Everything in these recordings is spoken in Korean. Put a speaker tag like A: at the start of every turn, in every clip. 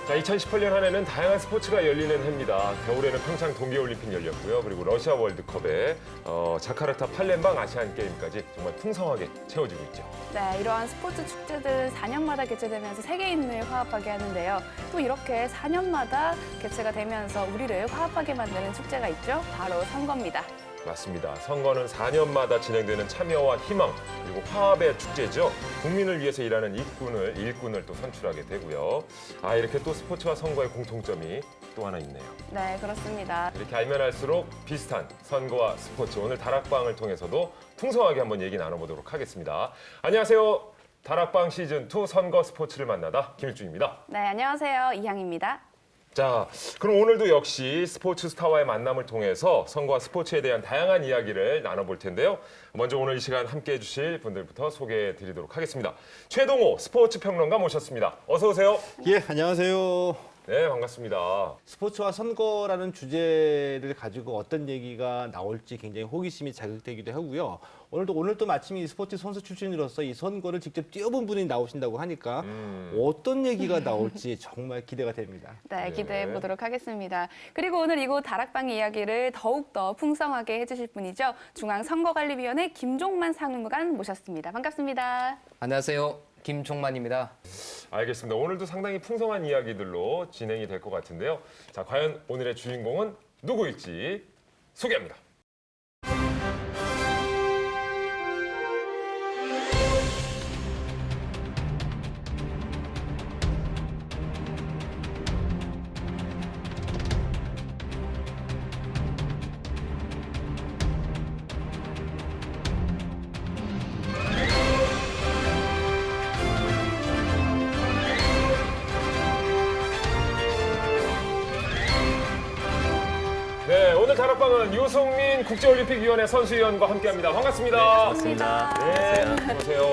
A: 자, 2018년 한 해는 다양한 스포츠가 열리는 해입니다. 겨울에는 평창 동계올림픽 열렸고요. 그리고 러시아 월드컵에 자카르타 팔렘방 아시안게임까지 정말 풍성하게 채워지고 있죠.
B: 네, 이러한 스포츠 축제들은 4년마다 개최되면서 세계인을 화합하게 하는데요. 또 이렇게 4년마다 개최가 되면서 우리를 화합하게 만드는 축제가 있죠. 바로 선거입니다.
A: 맞습니다. 선거는 4년마다 진행되는 참여와 희망 그리고 화합의 축제죠. 국민을 위해서 일하는 일꾼을 또 선출하게 되고요. 이렇게 또 스포츠와 선거의 공통점이 또 하나 있네요.
B: 네, 그렇습니다.
A: 이렇게 알면 알수록 비슷한 선거와 스포츠, 오늘 다락방을 통해서도 풍성하게 한번 얘기 나눠보도록 하겠습니다. 안녕하세요. 다락방 시즌2 선거 스포츠를 만나다 김일중입니다.
B: 네, 안녕하세요. 이향입니다.
A: 자, 그럼 오늘도 역시 스포츠 스타와의 만남을 통해서 선거와 스포츠에 대한 다양한 이야기를 나눠볼 텐데요. 먼저 오늘 이 시간 함께해 주실 분들부터 소개해 드리도록 하겠습니다. 최동호 스포츠 평론가 모셨습니다. 어서 오세요.
C: 예, 안녕하세요.
A: 네, 반갑습니다.
C: 스포츠와 선거라는 주제를 가지고 어떤 얘기가 나올지 굉장히 호기심이 자극되기도 하고요. 오늘 또 마침 이 스포츠 선수 출신으로서 이 선거를 직접 뛰어본 분이 나오신다고 하니까 어떤 얘기가 나올지 정말 기대가 됩니다.
B: 네, 기대해 보도록 하겠습니다. 그리고 오늘 이곳 다락방 이야기를 더욱더 풍성하게 해주실 분이죠. 중앙선거관리위원회 김종만 상무관 모셨습니다. 반갑습니다.
D: 안녕하세요. 김종만입니다.
A: 알겠습니다. 오늘도 상당히 풍성한 이야기들로 진행이 될 것 같은데요. 자, 과연 오늘의 주인공은 누구일지 소개합니다. 네, 오늘 다락방은 유승민 국제올림픽위원회 선수위원과 함께합니다. 반갑습니다.
B: 반갑습니다.
A: 네, 안녕하세요.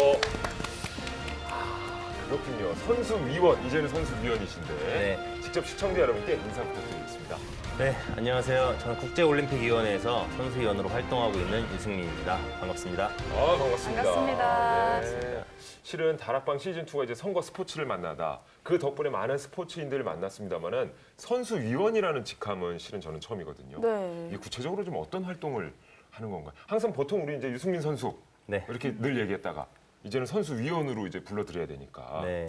A: 그렇군요. 선수위원, 이제는 선수위원이신데
E: 네.
A: 직접 시청자 여러분께 인사 부탁드리겠습니다.
E: 네, 안녕하세요. 저는 국제올림픽위원회에서 선수위원으로 활동하고 있는 유승민입니다. 반갑습니다.
A: 반갑습니다.
B: 반갑습니다.
A: 네. 실은 다락방 시즌2가 이제 선거 스포츠를 만나다. 그 덕분에 많은 스포츠인들을 만났습니다만은 선수위원이라는 직함은 실은 저는 처음이거든요.
B: 네.
A: 이 구체적으로 좀 어떤 활동을 하는 건가요? 항상 보통 우리 이제 유승민 선수
E: 네.
A: 이렇게 늘 얘기했다가 이제는 선수위원으로 이제 불러드려야 되니까.
E: 네.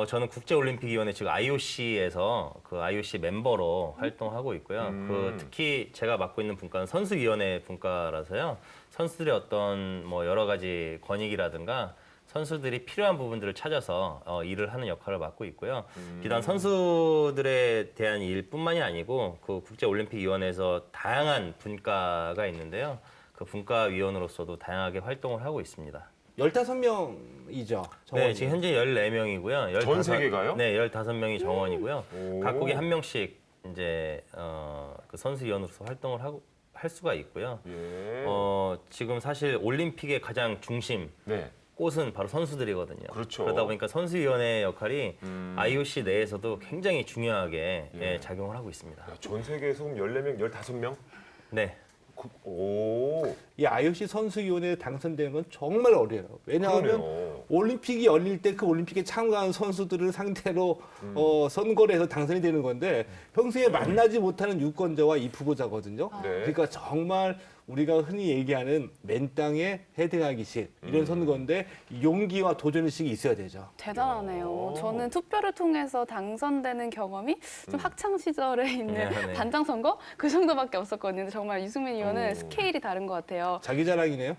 E: 저는 국제올림픽위원회 즉 IOC에서 그 IOC 멤버로 활동하고 있고요. 특히 제가 맡고 있는 분과는 선수위원회 분과라서요. 선수들의 어떤 뭐 여러 가지 권익이라든가 선수들이 필요한 부분들을 찾아서 일을 하는 역할을 맡고 있고요. 비단 선수들에 대한 일뿐만이 아니고 그 국제올림픽위원회에서 다양한 분과가 있는데요. 그 분과위원으로서도 다양하게 활동을 하고 있습니다.
C: 15명이죠.
E: 네, 지금 현재 14명이고요.
A: 전 세계가요?
E: 네, 15명이 정원이고요.
A: 오.
E: 각국이 한 명씩 이제 그 선수위원으로서 활동을 할 수가 있고요.
A: 예.
E: 지금 사실 올림픽의 가장 중심
A: 네.
E: 꽃은 바로 선수들이거든요.
A: 그렇죠.
E: 그러다 보니까 선수위원회 역할이 IOC 내에서도 굉장히 중요하게
A: 예.
E: 작용을 하고 있습니다.
A: 야, 전 세계에서 그럼 14명, 15명?
E: 네.
A: 오.
C: 이 IOC 선수위원회에 당선되는 건 정말 어려워요. 왜냐하면
A: 그러네요.
C: 올림픽이 열릴 때 그 올림픽에 참가한 선수들을 상대로 선거를 해서 당선이 되는 건데 평소에 만나지 못하는 유권자와 입후보자거든요.
A: 네.
C: 그러니까 정말 우리가 흔히 얘기하는 맨땅에 헤딩하기 식 이런 선거인데 용기와 도전의식이 있어야 되죠.
B: 대단하네요. 저는 투표를 통해서 당선되는 경험이 좀 학창 시절에 있는
E: 네.
B: 반장 선거 그 정도밖에 없었거든요. 정말 유승민 의원은 스케일이 다른 것 같아요.
C: 자기 자랑이네요.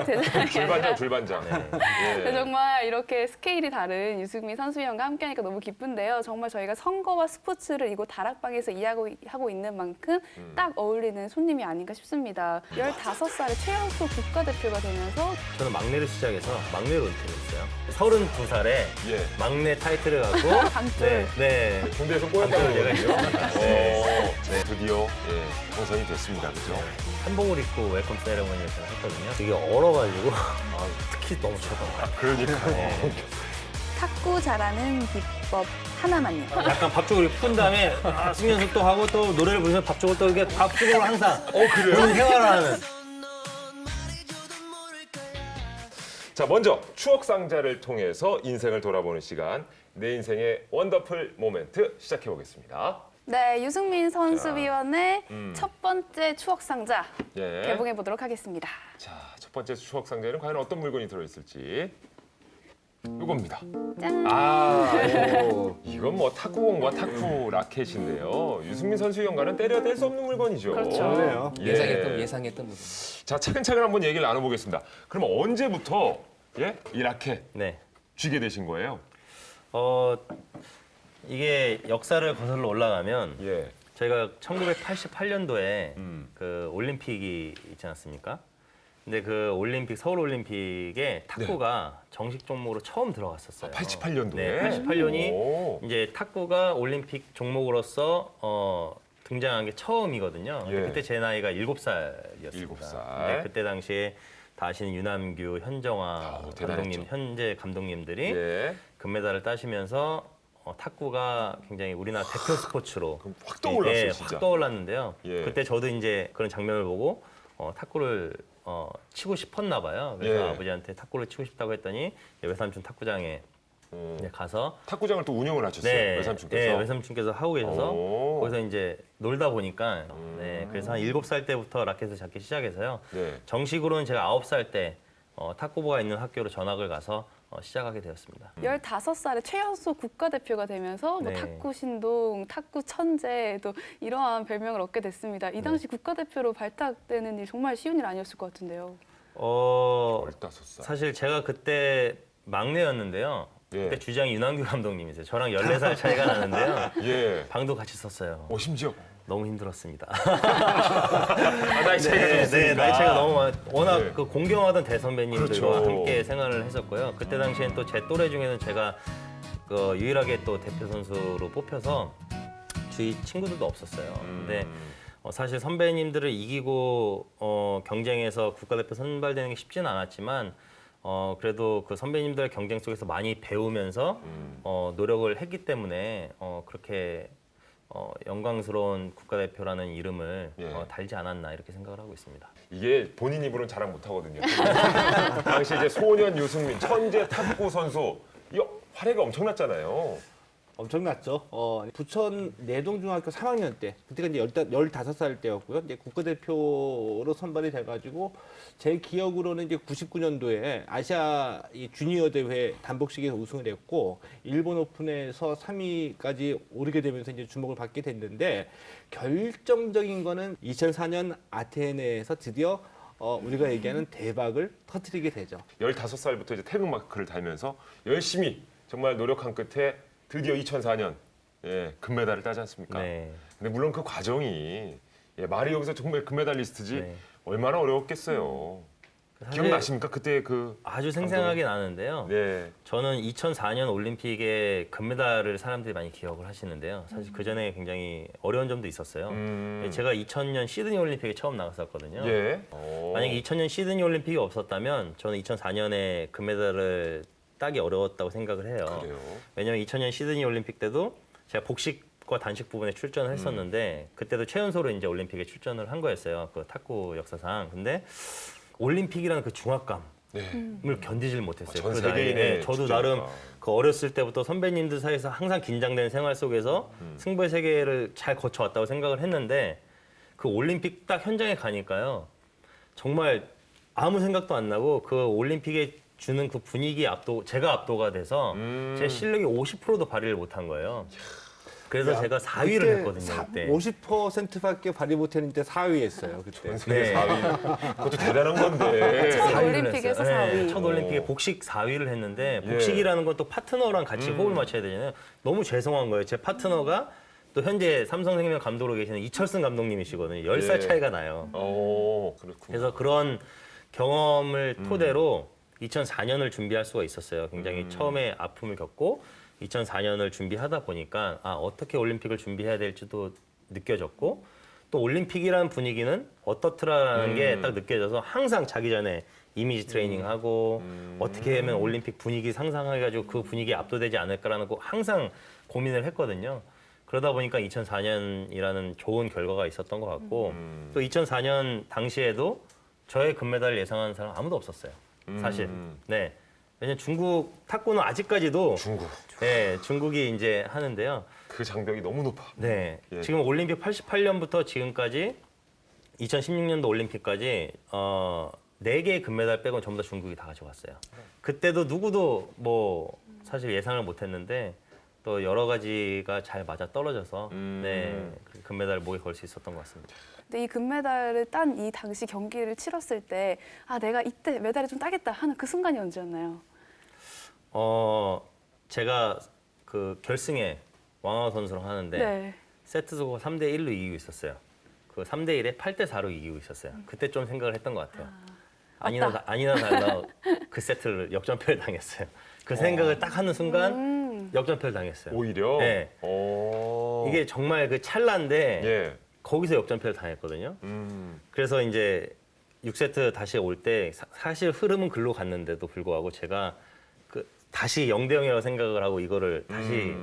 B: 대단하게
A: 줄반장, 줄반장.
B: 네,
A: 예.
B: 정말 이렇게 스케일이 다른 유승민 선수위원과 함께하니까 너무 기쁜데요. 정말 저희가 선거와 스포츠를 이곳 다락방에서 이야기하고 있는 만큼 딱 어울리는 손님이 아닌가 싶습니다. 15살에 최연소 국가대표가 되면서
E: 저는 막내를 시작해서 막내로 은퇴했어요. 32살에
A: 예.
E: 막내 타이틀을 갖고
B: 강불.
E: 네.
A: 군대에서 꼬였다는
E: 제가
A: 거군요. 네. 드디어 당선이 됐습니다. 그죠?
E: 한복을 입고 웰컴 세레머니를 제가 했거든요. 되게 얼어가지고 특히 너무 좋았던 것 같아요.
A: 그러니까요.
B: 탁구 잘하는 비법 하나만요.
E: 약간 밥죽을 푼 다음에 숙련습도 하고 또 노래를 부르면서 밥죽을 또 이렇게 밥죽으로 항상
A: 그래요?
E: 본인 생활을 하는.
A: 자, 먼저 추억 상자를 통해서 인생을 돌아보는 시간, 내 인생의 원더풀 모멘트 시작해 보겠습니다.
B: 네, 유승민 선수위원의
A: 음.
B: 첫 번째 추억 상자
A: 예.
B: 개봉해 보도록 하겠습니다.
A: 자, 첫 번째 추억 상자에는 과연 어떤 물건이 들어있을지. 이겁니다.
B: 짠.
A: 아,
C: 오.
A: 이건 뭐 탁구공과 탁구 라켓인데요. 유승민 선수 연가는 때려 뗄 수 없는 물건이죠.
B: 그렇죠.
C: 그러네요.
A: 예.
D: 예상했던 부분.
A: 자, 차근차근 한번 얘기를 나눠보겠습니다. 그럼 언제부터 이 라켓
E: 네.
A: 쥐게 되신 거예요?
E: 이게 역사를 거슬러 올라가면
A: 예.
E: 저희가 1988년도에
A: 음.
E: 그 올림픽이 있지 않습니까? 근데 그 올림픽 서울 올림픽에 탁구가 정식 종목으로 처음 들어갔었어요.
A: 88년도에?
E: 네, 88년이
A: 오.
E: 이제 탁구가 올림픽 종목으로서 등장한 게 처음이거든요. 근데
A: 예.
E: 그때 제 나이가 7살이었습니다.
A: 7살.
E: 네, 그때 당시에 다 아시는 유남규, 현정화
A: 아우, 대단했죠.
E: 감독님, 현재 감독님들이
A: 예.
E: 금메달을 따시면서 탁구가 굉장히 우리나라 대표 스포츠로
A: 그럼 확 떠올랐어요,
E: 예,
A: 진짜.
E: 확 떠올랐는데요.
A: 예.
E: 그때 저도 이제 그런 장면을 보고 탁구를 치고 싶었나 봐요. 그래서
A: 예.
E: 아버지한테 탁구를 치고 싶다고 했더니 외삼촌 탁구장에 이제 가서
A: 탁구장을 또 운영을 하셨어요, 외삼촌께서.
E: 네, 외삼촌께서 하고 계셔서
A: 오.
E: 거기서 이제 놀다 보니까 네, 그래서 한 7살 때부터 라켓을 잡기 시작해서요.
A: 네.
E: 정식으로는 제가 9살 때 탁구부가 있는 학교로 전학을 가서 시작하게 되었습니다.
B: 15살에 최연소 국가대표가 되면서 뭐
E: 네.
B: 탁구 신동, 탁구 천재 또 이러한 별명을 얻게 됐습니다. 이 당시 국가대표로 발탁되는 일 정말 쉬운 일 아니었을 것 같은데요.
A: 15살.
E: 사실 제가 그때 막내였는데요.
A: 예.
E: 그때 주장이 윤한규 감독님이세요. 저랑 14살 차이가 나는데요.
A: 예.
E: 방도 같이 썼어요.
A: 심지어.
E: 너무 힘들었습니다.
A: 나이 차이가 좀 있으니까.
E: 나이 차이가 너무 워낙
A: 네.
E: 그 공경하던 대선배님들과
A: 그렇죠.
E: 함께 생활을 했었고요. 그때 당시엔 또 제 또래 중에는 제가 그 유일하게 또 대표 선수로 뽑혀서 주위 친구들도 없었어요. 근데 사실 선배님들을 이기고 경쟁에서 국가대표 선발되는 게 쉽지는 않았지만 그래도 그 선배님들의 경쟁 속에서 많이 배우면서 노력을 했기 때문에 그렇게 영광스러운 국가대표라는 이름을
A: 예.
E: 달지 않았나 이렇게 생각을 하고 있습니다.
A: 이게 본인 입으로는 자랑 못 하거든요. 당시 이제 소년 유승민, 천재 탁구 선수, 이거 활약이 엄청났잖아요.
C: 엄청났죠. 부천 내동중학교 3학년 때, 그때가 이제 15살 때였고요. 이제 국가대표로 선발이 돼가지고 제 기억으로는 이제 99년도에 아시아 이 주니어 대회 단복식에서 우승을 했고 일본 오픈에서 3위까지 오르게 되면서 이제 주목을 받게 됐는데 결정적인 거는 2004년 아테네에서 드디어 우리가 얘기하는 대박을 터뜨리게 되죠.
A: 15살부터 이제 태극마크를 달면서 열심히 정말 노력한 끝에 드디어 2004년 금메달을 따지 않습니까?
E: 네.
A: 근데 물론 그 과정이 말이 여기서 정말 금메달리스트지
E: 네.
A: 얼마나 어려웠겠어요.
E: 사실
A: 기억나십니까? 그때 그
E: 아주 생생하게 나는데요.
A: 네.
E: 저는 2004년 올림픽에 금메달을 사람들이 많이 기억을 하시는데요. 사실 그 전에 굉장히 어려운 점도 있었어요. 제가 2000년 시드니 올림픽에 처음 나갔었거든요.
A: 예.
E: 만약에 2000년 시드니 올림픽이 없었다면 저는 2004년에 금메달을 따기 어려웠다고 생각을 해요.
A: 그래요.
E: 왜냐하면 2000년 시드니 올림픽 때도 제가 복식과 단식 부분에 출전을 했었는데 그때도 최연소로 이제 올림픽에 출전을 한 거였어요. 그 탁구 역사상. 근데 올림픽이라는 그 중압감을
A: 네.
E: 견디질 못했어요.
A: 전
E: 그 나이에.
A: 세계인의
E: 저도
A: 축제니까.
E: 나름 그 어렸을 때부터 선배님들 사이에서 항상 긴장된 생활 속에서 승부의 세계를 잘 거쳐왔다고 생각을 했는데 그 올림픽 딱 현장에 가니까요. 정말 아무 생각도 안 나고 그 올림픽에 주는 그 분위기에 제가 압도가 돼서 제 실력이 50%도 발휘를 못한 거예요. 그래서 제가 4위를 했거든요, 그때.
C: 50%밖에 발휘 못했는데 4위 했어요, 그때.
A: 세계 4위. 그것도 대단한 건데.
B: 첫
E: 4위를
B: 올림픽에서
E: 했어요.
B: 4위.
E: 네, 첫 올림픽에 복식 4위를 했는데
A: 예.
E: 복식이라는 건 또 파트너랑 같이 호흡을 맞춰야 되잖아요. 너무 죄송한 거예요. 제 파트너가 또 현재 삼성생명 감독으로 계시는 이철승 감독님이시거든요. 10살
A: 예.
E: 차이가 나요.
A: 그렇군요.
E: 그래서 그런 경험을 토대로 2004년을 준비할 수가 있었어요. 굉장히 처음에 아픔을 겪고 2004년을 준비하다 보니까 어떻게 올림픽을 준비해야 될지도 느껴졌고 또 올림픽이라는 분위기는 어떻더라라는 게 딱 느껴져서 항상 자기 전에 이미지 트레이닝하고 어떻게 하면 올림픽 분위기 상상해가지고 그 분위기에 압도되지 않을까라는 거 항상 고민을 했거든요. 그러다 보니까 2004년이라는 좋은 결과가 있었던 것 같고 또 2004년 당시에도 저의 금메달을 예상하는 사람 아무도 없었어요. 사실. 네. 왜냐면 중국 탁구는 아직까지도
A: 중국
E: 네, 중국이 이제 하는데요.
A: 그 장벽이 너무 높아.
E: 네.
A: 예.
E: 지금 올림픽 88년부터 지금까지 2016년도 올림픽까지 4개의 금메달 빼고는 전부 다 중국이 다 가져갔어요. 그때도 누구도 뭐 사실 예상을 못 했는데 또 여러 가지가 잘 맞아 떨어져서 네, 그 금메달을 목에 걸 수 있었던 것 같습니다.
B: 근데 이 금메달을 딴 이 당시 경기를 치렀을 때 아 내가 이때 메달을 좀 따겠다 하는 그 순간이 언제였나요?
E: 제가 그 결승에 왕하오 선수랑 하는데
B: 네.
E: 세트 스코어 3대 1로 이기고 있었어요. 그 3대 1에 8대 4로 이기고 있었어요. 그때 좀 생각을 했던 것 같아요. 아니나 달라 그 세트를 역전패를 당했어요. 그 생각을 딱 하는 순간 역전패를 당했어요.
A: 오히려.
E: 네.
A: 오.
E: 이게 정말 그 찰나인데
A: 예.
E: 거기서 역전패를 당했거든요. 그래서 이제 6세트 다시 올 때 사실 흐름은 글로 갔는데도 불구하고 제가 그 다시 0대 0이라고 생각을 하고 이거를 다시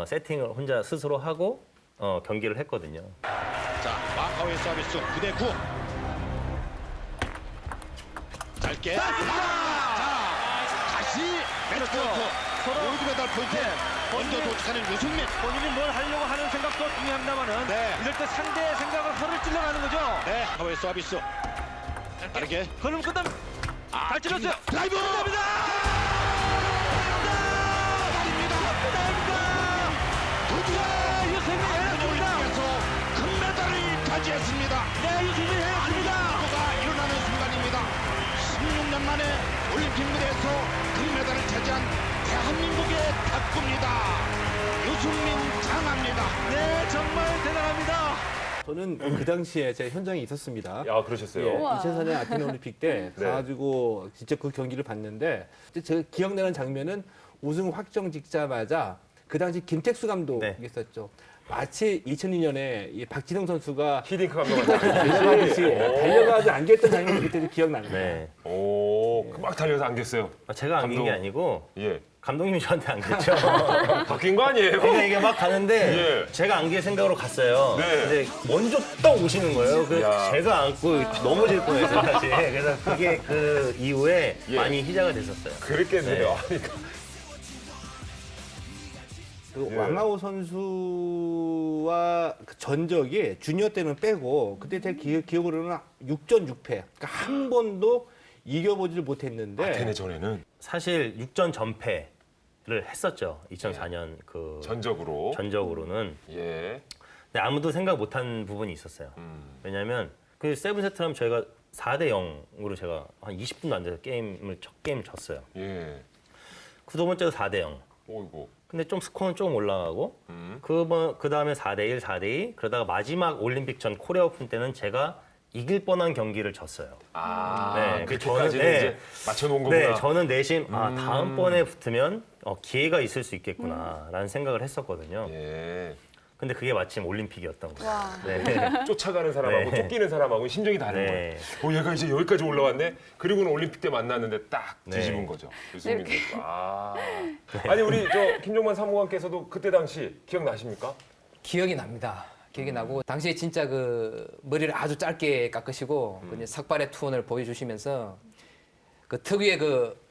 E: 세팅을 혼자 스스로 하고 경기를 했거든요.
F: 자, 마카오의 서비스 9대 9. 짧게. 자, 다시 매치 포인트. 골드 메달 포인트. 먼저 도착하는 유승민.
G: 본인이 뭘 하려고 하는 생각도 중요합니다만은
F: 네.
G: 이럴 때 상대의 생각을 허를 찔러가는 거죠.
F: 네, 마카오의 서비스. 빠르게.
G: 그럼 끝남 잘 찔렀어요.
F: 드라이브. 드디어
G: 유승민 해냈습니다.
F: 올림픽에서 금메달을 차지했습니다.
G: 네, 유승민 해냈습니다.
F: 가 일어나는 순간입니다. 16년 만에 올림픽 무대에서 금메달을 차지한 대한민국의 탁구입니다. 유승민 장합니다.
G: 네, 정말 대단합니다.
C: 저는 그 당시에 제가 현장에 있었습니다.
A: 야, 그러셨어요.
C: 예,
B: 우와.
C: 2004년 아테네 올림픽 때
A: 네.
C: 가가지고 직접 그 경기를 봤는데 제가 기억나는 장면은 우승 확정 짓자마자 그 당시 김택수 감독이
E: 네.
C: 있었죠. 마치 2002년에 이 박진영 선수가
A: 히딩크 감독한테.
C: 달려가듯이 달려가서 안겼던 장면이 그때도 기억납니다.
E: 네.
A: 오, 막 달려서 안겼어요.
E: 제가 안긴
A: 감독.
E: 게 아니고
A: 예.
E: 감독님이 저한테 안겼죠.
A: 바뀐 거 아니에요?
E: 그러니까 이게 막 가는데
A: 예.
E: 제가 안길 생각으로 갔어요.
A: 네.
E: 근데 먼저 떡 오시는 거예요. 그래서
A: 야.
E: 제가 안고 넘어질 뻔했어요, 사실. 그래서 그게 그 이후에
A: 예.
E: 많이 희자가 됐었어요.
A: 그랬겠네요.
E: 네.
A: 아니,
C: 그
A: 예.
C: 왕하오 선수와 그 전적이 주니어 때는 빼고 그때 제 기억으로는 6전 6패. 그러니까 한 번도 이겨보지를 못했는데
A: 아테네 전에는
E: 사실 6전 전패를 했었죠. 2004년 그
A: 전적으로.
E: 전적으로는.
A: 예.
E: 근데 아무도 생각 못한 부분이 있었어요. 왜냐하면 그 세븐 세트하면 저희가 4대 0으로 제가 한 20분도 안 돼서 첫 게임 졌어요.
A: 예.
E: 그 두 번째도 4대 0.
A: 오이고.
E: 근데 좀 스코어는 조금 올라가고 그 다음에 4대 1, 4대 2 그러다가 마지막 올림픽 전 코리아 오픈 때는 제가 이길 뻔한 경기를 졌어요.
A: 아,
E: 네,
A: 그렇게까지는
E: 저는- 네.
A: 이제 맞춰놓은 거구나.
E: 네, 저는 내심 다음번에 붙으면 기회가 있을 수 있겠구나라는 생각을 했었거든요.
A: 예.
E: 근데 그게 마침 올림픽이었던 거예요.
B: 와.
E: 네.
A: 쫓아가는 사람하고
E: 네.
A: 쫓기는 사람하고 심정이 다른
E: 네.
A: 거예요. 얘가 이제 여기까지 올라왔네. 그리고는 올림픽 때 만났는데 딱
E: 네.
A: 뒤집은 거죠. 유승민 선수. 아. 아니 우리 김종만 사무관께서도 그때 당시 기억나십니까?
D: 기억이 납니다. 기억이 나고 당시에 진짜 그 머리를 아주 짧게 깎으시고 그 이제 삭발의 투혼을 보여주시면서 그 특유의 그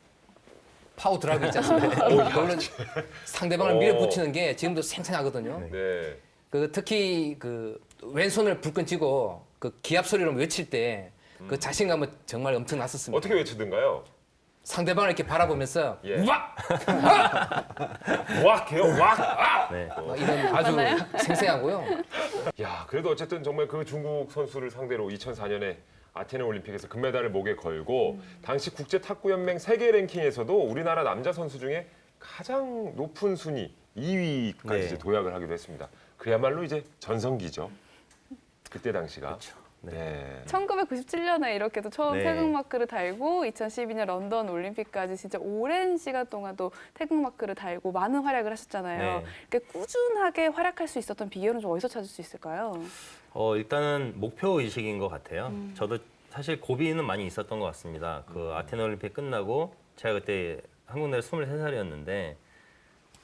D: 파워 드라이브 있지 않습니까? 그걸로 상대방을 밀어붙이는 게 지금도 생생하거든요.
A: 네.
D: 그 특히 그 왼손을 불끈 쥐고 그 기합 소리로 외칠 때 그 자신감은 정말 엄청났었습니다.
A: 어떻게 외치던가요?
D: 상대방을 이렇게 바라보면서
A: 예.
D: 우와!
A: 왁 해요. 왁. 아!
E: 네.
D: 막 이런 아주 생생하고요.
A: 야, 그래도 어쨌든 정말 그 중국 선수를 상대로 2004년에 아테네 올림픽에서 금메달을 목에 걸고 당시 국제 탁구 연맹 세계 랭킹에서도 우리나라 남자 선수 중에 가장 높은 순위 2위까지
E: 네.
A: 이제 도약을 하기도 했습니다. 그야말로 이제 전성기죠. 그때 당시가. 네.
B: 1997년에 이렇게 또 처음
E: 네.
B: 태극마크를 달고 2012년 런던 올림픽까지 진짜 오랜 시간 동안 또 태극마크를 달고 많은 활약을 하셨잖아요.
E: 네.
B: 이렇게 꾸준하게 활약할 수 있었던 비결은 좀 어디서 찾을 수 있을까요?
E: 일단은 목표 의식인 것 같아요. 저도 사실 고비는 많이 있었던 것 같습니다. 그 아테네 올림픽 끝나고 제가 그때 한국 나이 23살이었는데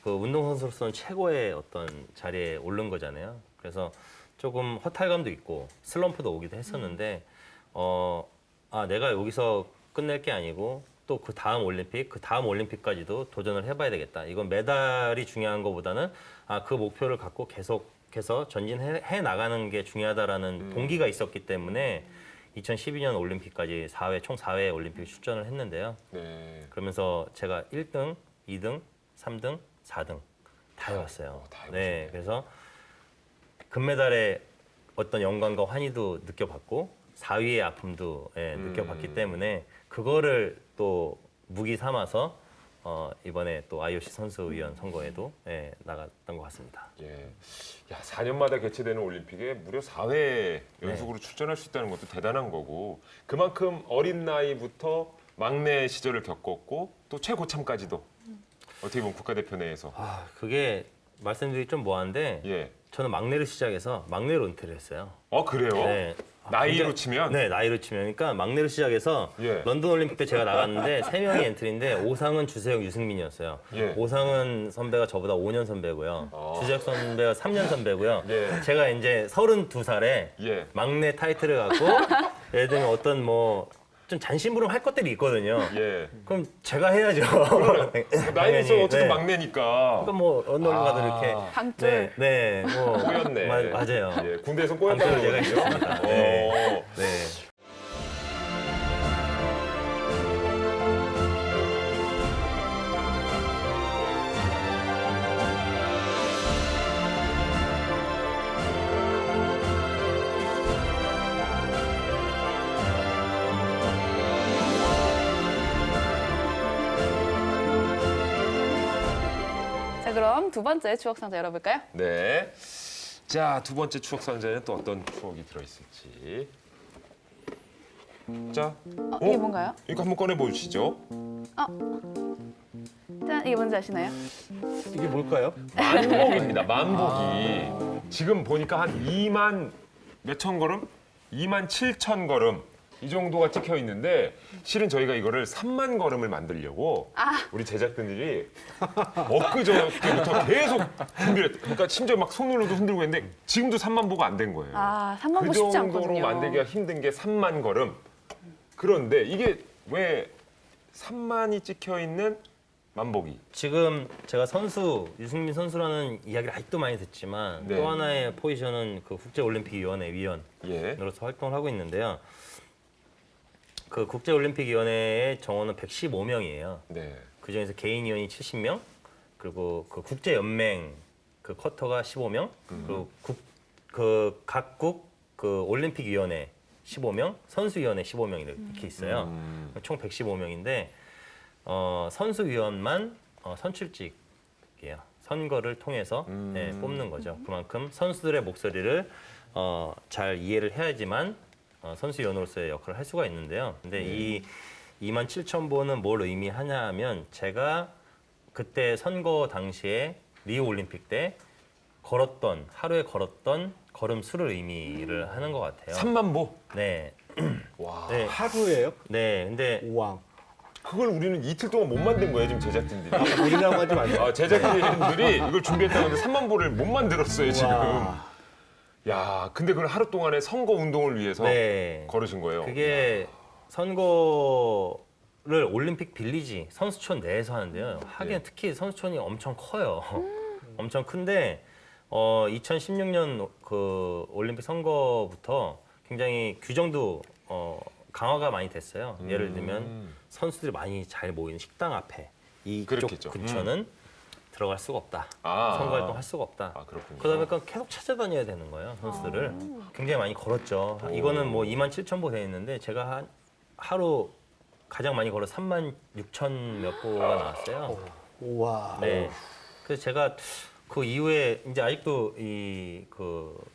E: 그 운동선수로서는 최고의 어떤 자리에 오른 거잖아요. 그래서 조금 허탈감도 있고 슬럼프도 오기도 했었는데 내가 여기서 끝낼 게 아니고 또 그 다음 올림픽, 그 다음 올림픽까지도 도전을 해봐야 되겠다. 이건 메달이 중요한 것보다는 그 목표를 갖고 계속해서 전진해 나가는 게 중요하다라는 동기가 있었기 때문에 2012년 올림픽까지 총 4회 올림픽 출전을 했는데요.
A: 네.
E: 그러면서 제가 1등, 2등, 3등, 4등 다 해왔어요.
A: 다
E: 네, 그래서 금메달의 어떤 영광과 환희도 느껴봤고 4위의 아픔도 느껴봤기 때문에 그거를 또 무기 삼아서 이번에 또 IOC 선수위원 선거에도 나갔던 것 같습니다.
A: 예. 야, 4년마다 개최되는 올림픽에 무려 4회 연속으로 출전할 수 있다는 것도 대단한 거고 그만큼 어린 나이부터 막내 시절을 겪었고 또 최고참까지도 어떻게 보면 국가대표 내에서
E: 그게 말씀드리기 좀 뭐한데
A: 예.
E: 저는 막내로 시작해서 막내로 은퇴를 했어요.
A: 그래요?
E: 네.
A: 나이로
E: 굉장히-
A: 치면?
E: 네, 나이로 치면. 그러니까 막내로 시작해서
A: 예.
E: 런던 올림픽 때 제가 나갔는데 3명이 엔트리인데 오상은, 주세영, 유승민이었어요.
A: 예.
E: 오상은 선배가 저보다 5년 선배고요. 주재혁 선배가 3년 선배고요.
A: 예.
E: 제가 이제 32살에
A: 예.
E: 막내 타이틀을 갖고 예를 들면 어떤 뭐 좀 잔심부름 할 것들이 있거든요.
A: 예.
E: 그럼 제가 해야죠.
A: 나이에서
E: 당연히.
A: 어쨌든
E: 네.
A: 막내니까
E: 그러니까 뭐 런던 올림픽 가도 이렇게
B: 방줄.
E: 네, 뭐
A: 꼬였네.
E: 맞아요.
A: 예, 군대에서 꼬였다는
E: 방패를 제가
A: 거죠.
E: 있었습니다. 네. 네.
B: 자, 그럼 두 번째 추억 상자 열어볼까요?
A: 네. 자, 두 번째 추억 상자에는 또 어떤 추억이 들어있을지. 자,
B: 이게 뭔가요?
A: 이거 한번 꺼내 보시죠.
B: 짠, 이게 뭔지 아시나요?
C: 이게 뭘까요?
A: 만복입니다. 만복이 지금 보니까 한 2만 몇천 걸음, 2만 7천 걸음 이 정도가 찍혀 있는데 실은 저희가 이거를 3만 걸음을 만들려고 우리 제작진들이 엊그저께부터 계속 준비를 했. 그러니까 심지어 막 손으로도 흔들고 했는데 지금도 3만 보가 안 된 거예요.
B: 3만
A: 그
B: 보 쉽지
A: 정도로
B: 않거든요.
A: 만들기가 힘든 게 3만 걸음. 그런데 이게 왜 3만이 찍혀 있는 만복이?
E: 지금 제가 유승민 선수라는 이야기를 아직도 많이 듣지만
A: 네.
E: 또 하나의 포지션은 그 국제올림픽위원회 위원으로서
A: 예.
E: 활동을 하고 있는데요. 그 국제올림픽위원회의 정원은 115명이에요.
A: 네.
E: 그 중에서 개인 위원이 70명, 그리고 그 국제연맹 그 쿼터가 15명, 그리고 각국 그 올림픽위원회 15명, 선수위원회 15명 이렇게 있어요. 총 115명인데 선수위원만 선출직이에요. 선거를 통해서 뽑는 거죠. 그만큼 선수들의 목소리를 잘 이해를 해야지만 선수위원으로서의 역할을 할 수가 있는데요. 근데 이 2만 7천 보는 뭘 의미하냐 하면 제가 그때 선거 당시에 리우 올림픽 때 하루에 걸었던 걸음 수를 의미를 하는 것 같아요.
A: 3만 보?
E: 네.
A: 와.
E: 네.
C: 하루예요?
E: 네. 근데
C: 우왕.
A: 그걸 우리는 이틀 동안 못 만든 거예요, 지금 제작진들이.
C: 우리라고 하지 마세요.
A: 제작진들이 이걸 준비했다고 하는데 3만 보를 못 만들었어요, 지금.
C: 와.
A: 야, 근데 그걸 하루 동안에 선거 운동을 위해서
E: 네.
A: 걸으신 거예요.
E: 그게 선거를 올림픽 빌리지 선수촌 내에서 하는데요. 하기엔
A: 네.
E: 특히 선수촌이 엄청 커요. 엄청 큰데 2016년 그 올림픽 선거부터 굉장히 규정도 강화가 많이 됐어요. 예를 들면 선수들이 많이 잘 모이는 식당 앞에 이쪽
A: 그렇겠죠.
E: 근처는 들어갈 수가 없다.
A: 아.
E: 선거 활동 할 수가 없다.
A: 그렇군요.
E: 그러다 보니까 계속 찾아다녀야 되는 거예요, 선수들을. 굉장히 많이 걸었죠. 이거는 뭐 2만 7천 보 돼 있는데 제가 하루 가장 많이 걸어 3만 6천 몇 보가 나왔어요.
C: 우와.
E: 네. 그래서 제가 그 이후에 이제 아직도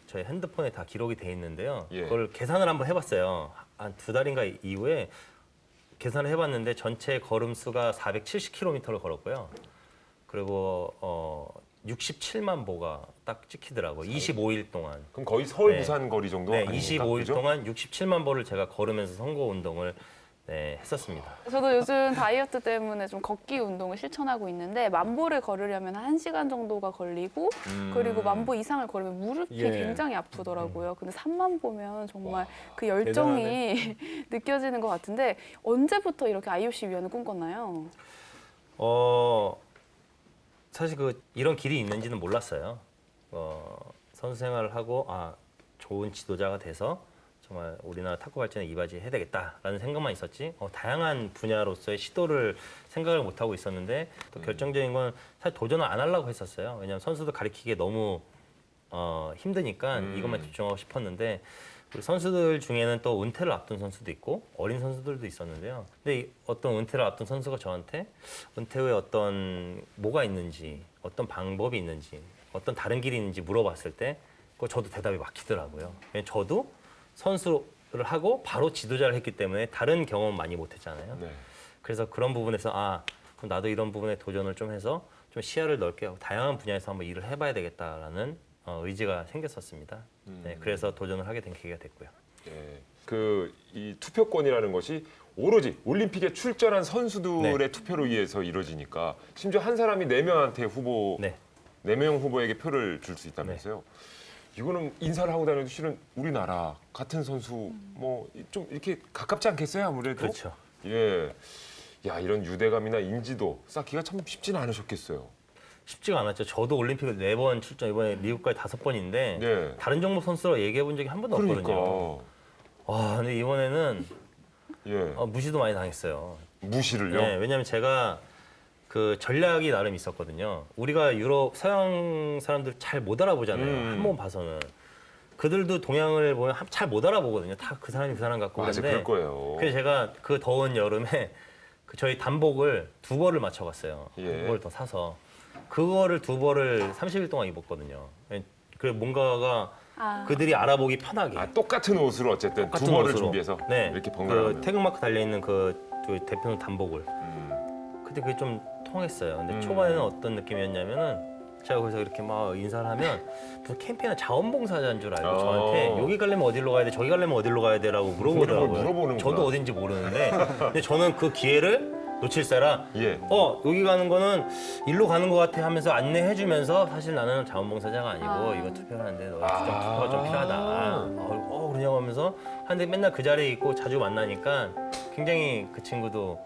E: 저희 핸드폰에 다 기록이 돼 있는데요.
A: 예.
E: 그걸 계산을 한번 해봤어요. 한 2달인가 이후에 계산을 해봤는데 전체 걸음 수가 470km를 걸었고요. 그리고 67만 보가 딱 찍히더라고요. 25일 동안.
A: 그럼 거의 서울
E: 네.
A: 부산 거리 정도
E: 네,
A: 아닙니까?
E: 25일
A: 그죠?
E: 동안 67만 보를 제가 걸으면서 선거 운동을 네, 했었습니다.
B: 저도 요즘 다이어트 때문에 좀 걷기 운동을 실천하고 있는데 만보를 걸으려면 한 1시간 정도가 걸리고 그리고 만보 이상을 걸으면 무릎이
C: 예.
B: 굉장히 아프더라고요. 근데 3만 보면 정말 그 열정이 느껴지는 것 같은데 언제부터 이렇게 IOC 위원을 꿈꿨나요?
E: 사실 이런 길이 있는지는 몰랐어요. 선수 생활을 하고 좋은 지도자가 돼서 정말 우리나라 탁구 발전에 이바지해야 되겠다라는 생각만 있었지 다양한 분야로서의 시도를 생각을 못 하고 있었는데 또 결정적인 건 사실 도전을 안 하려고 했었어요. 왜냐하면 선수들 가리키기에 너무 힘드니까 이것만 집중하고 싶었는데 우리 선수들 중에는 또 은퇴를 앞둔 선수도 있고 어린 선수들도 있었는데요. 근데 어떤 은퇴를 앞둔 선수가 저한테 은퇴 후에 어떤 뭐가 있는지 어떤 방법이 있는지 어떤 다른 길이 있는지 물어봤을 때 저도 대답이 막히더라고요. 왜냐면 저도 선수를 하고 바로 지도자를 했기 때문에 다른 경험 많이 못했잖아요.
A: 네.
E: 그래서 그런 부분에서 그럼 나도 이런 부분에 도전을 좀 해서 좀 시야를 넓게 하고 다양한 분야에서 한번 일을 해봐야 되겠다라는 의지가 생겼었습니다. 네, 그래서 도전을 하게 된 계기가 됐고요.
A: 예. 이 투표권이라는 것이 오로지 올림픽에 출전한 선수들의
E: 네.
A: 투표로 의해서 이루어지니까 심지어 한 사람이 4명한테 후보
E: 네.
A: 4명 후보에게 표를 줄 수 있다면서요. 이거는 인사를 하고 다녀도 실은 우리나라 같은 선수 뭐 좀 이렇게 가깝지 않겠어요, 아무래도?
E: 그렇죠.
A: 예. 야, 이런 유대감이나 인지도 쌓기가 참 쉽지는 않으셨겠어요.
E: 쉽지가 않았죠. 저도 올림픽을 4번 출전, 이번에 미국까지 5번인데
A: 네.
E: 다른 종목 선수로 얘기해 본 적이 한 번도 없거든요.
A: 그러니까.
E: 와, 근데 이번에는
A: 예.
E: 무시도 많이 당했어요.
A: 무시를요?
E: 네, 왜냐하면 제가 그 전략이 나름 있었거든요. 우리가 유럽 서양 사람들 잘 못 알아보잖아요. 한 번 봐서는. 그들도 동양을 보면 잘 못 알아보거든요. 다 그 사람이 그 사람 같고
A: 맞아,
E: 그런데.
A: 그럴 거예요.
E: 그래서 제가 그 더운 여름에 저희 단복을 2벌을 맞춰갔어요.
A: 예.
E: 2벌 더 사서. 그거를 2벌을 30일 동안 입었거든요. 그래 뭔가가 그들이 알아보기 편하게.
A: 똑같은 옷을 어쨌든
E: 똑같은
A: 두 벌을
E: 옷으로.
A: 준비해서
E: 네.
A: 이렇게 번갈아.
E: 그 태극마크 달려있는 그 대표는 단복을. 근데 그게 좀 통했어요. 근데 초반에는 어떤 느낌이었냐면은 제가 거기서 이렇게 막 인사를 하면 무슨 캠페인이나 자원봉사자인 줄 알고 저한테 여기 가려면 어디로 가야 돼, 저기 가려면 어디로 가야 돼라고 물어보더라고요.
A: 물어보는구나.
E: 저도 어딘지 모르는데 근데 저는 그 기회를 놓칠세라
A: 예.
E: 여기 가는 거는 일로 가는 것 같아 하면서 안내해주면서 사실 나는 자원봉사자가 아니고 이거 투표를 하는데 너 투표가 좀 필요하다. 그러냐고 하면서 하는데 맨날 그 자리에 있고 자주 만나니까 굉장히 그 친구도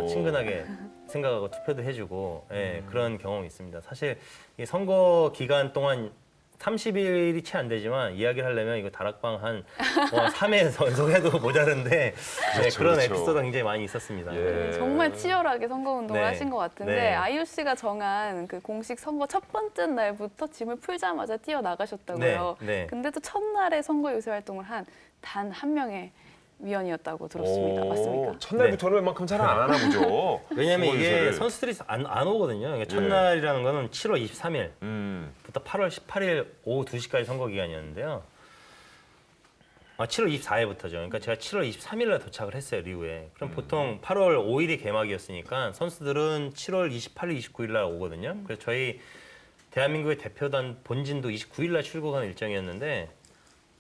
E: 친근하게 생각하고 투표도 해주고 그런 경험이 있습니다. 사실 이 선거 기간 동안 30일이 채 안 되지만 이야기를 하려면 이거 다락방 한 3회 연속해도 모자른데
A: 그렇죠,
E: 그런
A: 그렇죠.
E: 에피소드가 굉장히 많이 있었습니다.
A: 예.
B: 정말 치열하게 선거운동을
E: 네.
B: 하신 것 같은데
E: 네.
B: IOC가 정한 그 공식 선거 첫 번째 날부터 짐을 풀자마자 뛰어나가셨다고요.
E: 네, 네.
B: 근데 또 첫날에 선거 요새 활동을 한 단 한 명의 위원이었다고 들었습니다. 맞습니까?
A: 첫날부터는 웬만큼 잘 안 하나 보죠.
E: 왜냐면 이게
A: 선거유세를.
E: 선수들이 안 오거든요. 그러니까 첫날이라는 거는 7월 23일부터
A: 음.
E: 8월 18일 오후 2시까지 선거 기간이었는데요. 7월 24일부터죠. 그러니까 제가 7월 23일에 도착을 했어요, 리우에. 그럼 보통 8월 5일이 개막이었으니까 선수들은 7월 28일, 29일 날 오거든요. 그래서 저희 대한민국의 대표단 본진도 29일 날 출국하는 일정이었는데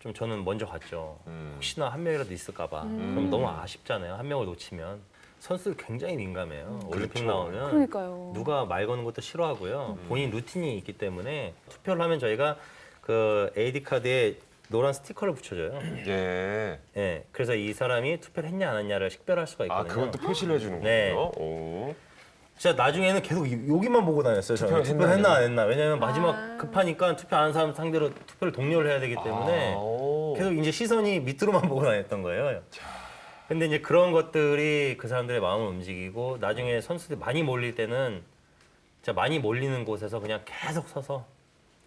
E: 좀 저는 먼저 갔죠. 혹시나 한 명이라도 있을까 봐. 그럼 너무 아쉽잖아요. 한 명을 놓치면. 선수들 굉장히 민감해요. 올림픽
A: 그렇죠.
E: 나오면
B: 그러니까요.
E: 누가 말 거는 것도 싫어하고요. 본인 루틴이 있기 때문에 투표를 하면 저희가 그 AD 카드에 노란 스티커를 붙여줘요.
A: 예.
E: 예, 그래서 이 사람이 투표를 했냐 안 했냐를 식별할 수가 있거든요.
A: 그것도 표시를 해주는군요.
E: 네.
A: 오.
E: 진짜 나중에는 계속 여기만 보고 다녔어요. 저는
A: 투표했나,
E: 투표를 했나
A: 안
E: 안 했나. 왜냐면 마지막 급하니까 투표 안 한 사람 상대로 투표를 독려를 해야 되기 때문에 계속 이제 시선이 밑으로만 보고 다녔던 거예요. 근데 이제 그런 것들이 그 사람들의 마음을 움직이고 나중에 선수들이 많이 몰릴 때는 진짜 많이 몰리는 곳에서 그냥 계속 서서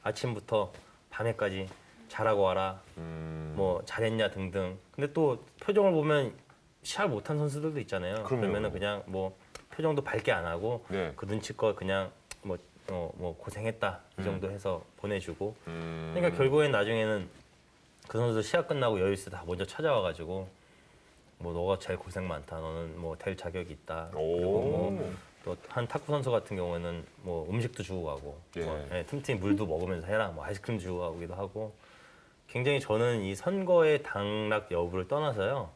E: 아침부터 밤에까지 잘하고 와라. 뭐 잘했냐 등등. 근데 또 표정을 보면 시합 못한 선수들도 있잖아요.
A: 그럼요.
E: 그러면은 그냥 뭐 표정도 밝게 안 하고
A: 네.
E: 그 눈치껏 그냥 뭐 고생했다 이 정도 해서 보내주고. 그러니까 결국엔 나중에는 그 선수 시합 끝나고 여유 있을 때 다 먼저 찾아와가지고 뭐 너가 제일 고생 많다. 너는 뭐 될 자격이 있다. 그리고 뭐 또 한 탁구 선수 같은 경우에는 뭐 음식도 주고 가고 틈틈이 물도 먹으면서 해라. 뭐 아이스크림 주고 가기도 하고. 굉장히 저는 이 선거의 당락 여부를 떠나서요.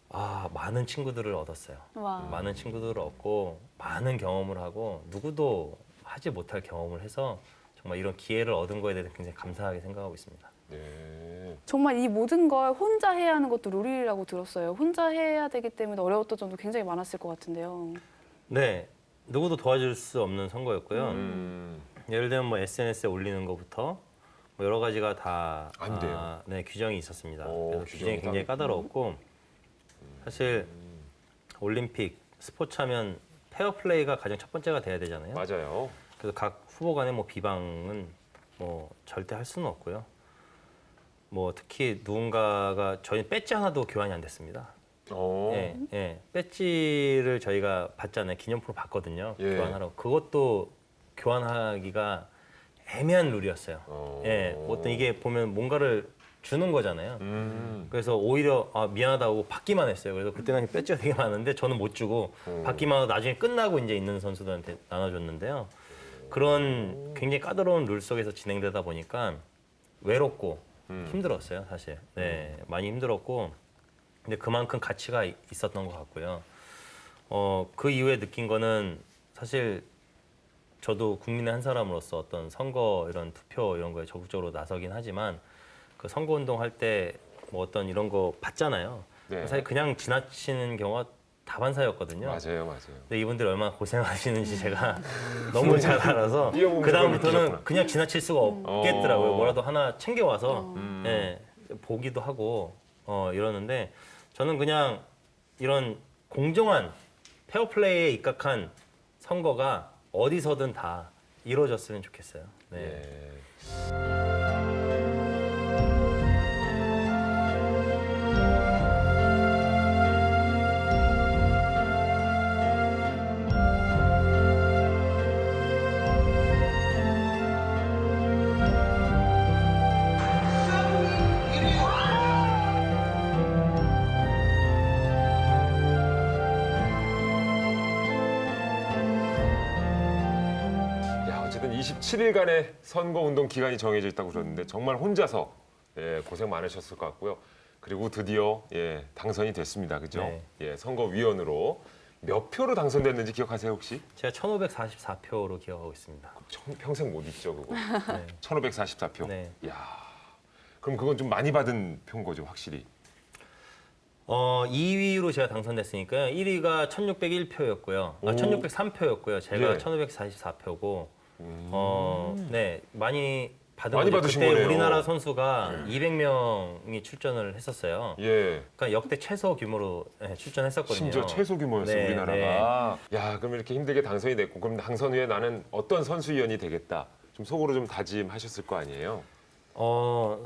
E: 많은 친구들을 얻었어요.
B: 와.
E: 많은 친구들을 얻고 많은 경험을 하고 누구도 하지 못할 경험을 해서 정말 이런 기회를 얻은 거에 대해서 굉장히 감사하게 생각하고 있습니다.
A: 네.
B: 정말 이 모든 걸 혼자 해야 하는 것도 룰이라고 들었어요. 혼자 해야 되기 때문에 어려웠던 점도 굉장히 많았을 것 같은데요.
E: 네, 누구도 도와줄 수 없는 선거였고요.
A: 음.
E: 예를 들면 뭐 SNS에 올리는 것부터 뭐 여러 가지가 다
A: 안 돼요.
E: 네, 규정이 있었습니다.
A: 오,
E: 그래서
A: 규정이
E: 규정이 굉장히
A: 따로
E: 까다로웠고 사실 올림픽 스포츠하면 페어플레이가 가장 첫 번째가 돼야 되잖아요.
A: 맞아요.
E: 그래서 각 후보 간의 뭐 비방은 뭐 절대 할 수는 없고요. 뭐 특히 누군가가 저희 배지 하나도 교환이 안 됐습니다. 예, 예. 배지를 저희가 받잖아요. 기념품을 받거든요.
A: 예.
E: 교환하라고. 그것도 교환하기가 애매한 룰이었어요. 예, 어떤 이게 보면 뭔가를 주는 거잖아요. 그래서 오히려 미안하다고 받기만 했어요. 그래서 그때 당시 배지가 되게 많은데 저는 못 주고 받기만 하고 나중에 끝나고 이제 있는 선수들한테 나눠줬는데요. 그런 굉장히 까다로운 룰 속에서 진행되다 보니까 외롭고 힘들었어요, 사실. 네, 많이 힘들었고, 근데 그만큼 가치가 있었던 것 같고요. 그 이후에 느낀 거는 사실 저도 국민의 한 사람으로서 어떤 선거 이런 투표 이런 거에 적극적으로 나서긴 하지만 그 선거 운동 할 때 뭐 어떤 이런 거 받잖아요.
A: 네.
E: 사실 그냥 지나치는 경우가 다반사였거든요.
A: 맞아요, 맞아요.
E: 근데 이분들이 얼마나 고생하시는지 제가 너무 잘 알아서
A: 뛰어보면
E: 그 다음부터는
A: 느끼셨구나.
E: 그냥 지나칠 수가 없겠더라고요. 뭐라도 하나 챙겨와서 예, 보기도 하고 이러는데 저는 그냥 이런 공정한 페어플레이에 입각한 선거가 어디서든 다 이루어졌으면 좋겠어요. 네.
A: 예. 야, 어쨌든 27일간의 선거 운동 기간이 정해져 있다고 그러는데 정말 혼자서 고생 많으셨을 것 같고요. 그리고 드디어 당선이 됐습니다. 그죠?
E: 네.
A: 선거위원으로 몇 표로 당선됐는지 기억하세요, 혹시?
E: 제가 1,544표로 기억하고 있습니다.
A: 평생 못 잊죠, 그거.
E: 네.
A: 1,544표.
E: 네.
A: 야, 그럼 그건 좀 많이 받은 표인 거죠, 확실히.
E: 2위로 제가 당선됐으니까요. 1위가 1,601표였고요.
A: 오.
E: 1,603표였고요. 제가
A: 예.
E: 1,544표고. 네, 많이 받은
A: 많이
E: 거죠.
A: 받으신
E: 그때
A: 거네요.
E: 우리나라 선수가 200명이 출전을 했었어요.
A: 예.
E: 그러니까 역대 최소 규모로 출전했었거든요.
A: 심지어 최소 규모였어요,
E: 네,
A: 우리나라가. 야, 그럼 이렇게 힘들게 당선이 됐고, 그럼 당선 후에 나는 어떤 선수위원이 되겠다. 좀 속으로 좀 다짐하셨을 거 아니에요?